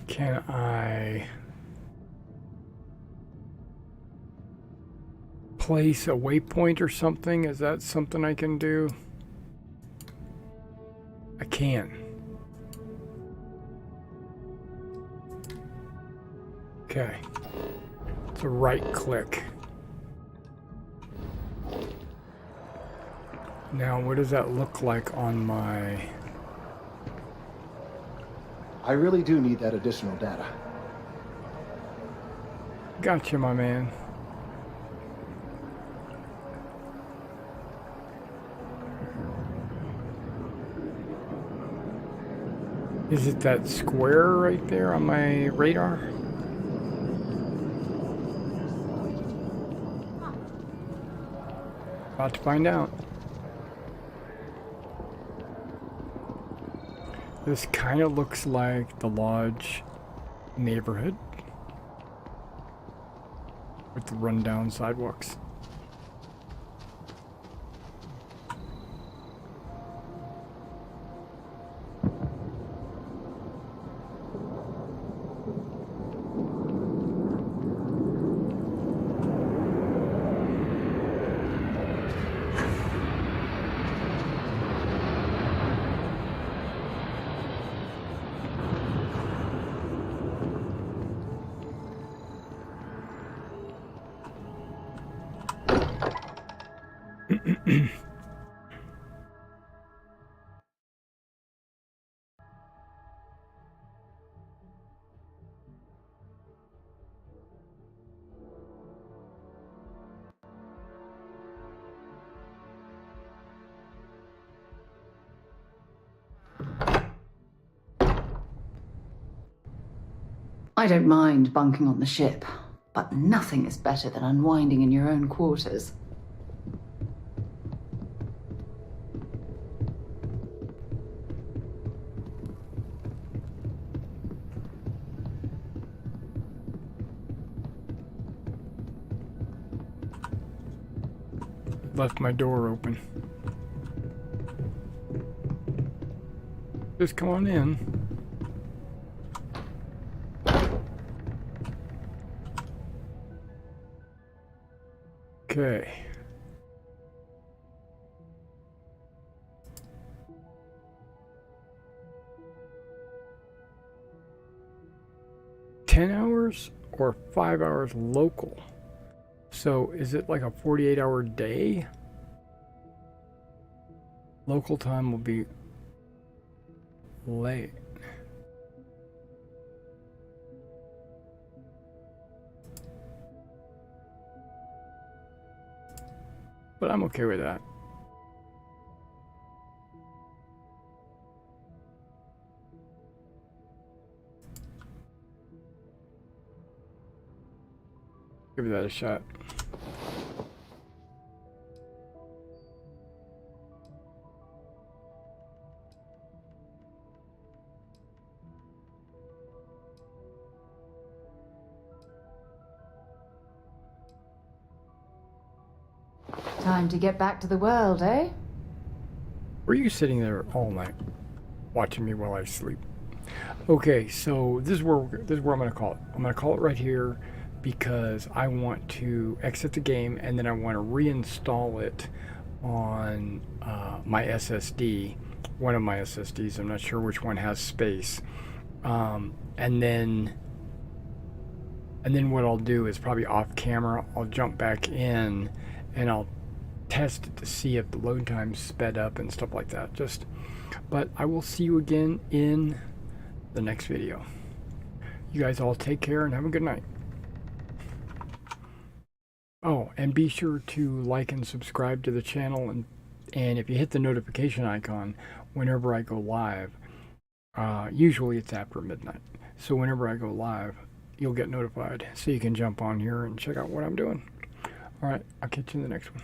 Can I place a waypoint or something? Is that something I can do? I can. Okay. It's a right click. Now, what does that look like on my... I really do need that additional data. Gotcha, my man. Is it that square right there on my radar? About to find out. This kind of looks like the Lodge neighborhood with the rundown sidewalks. I don't mind bunking on the ship, but nothing is better than unwinding in your own quarters. left my door open. Just come on in. Okay. $10 or 5 hours local. So is it like a 48-hour day? Local time will be late. But I'm okay with that. Give that a shot. Time to get back to the world, eh? Were you sitting there all night watching me while I sleep? Okay, so this is where I'm going to call it. I'm going to call it right here because I want to exit the game and then I want to reinstall it on my SSD, one of my SSDs. I'm not sure which one has space. And then what I'll do is probably off camera, I'll jump back in and I'll test it to see if the load time's sped up and stuff like that. But I will see you again in the next video. You guys all take care and have a good night. Oh, and be sure to like and subscribe to the channel, and if you hit the notification icon whenever I go live, usually it's after midnight, so whenever I go live you'll get notified so you can jump on here and check out what I'm doing. Alright, I'll catch you in the next one.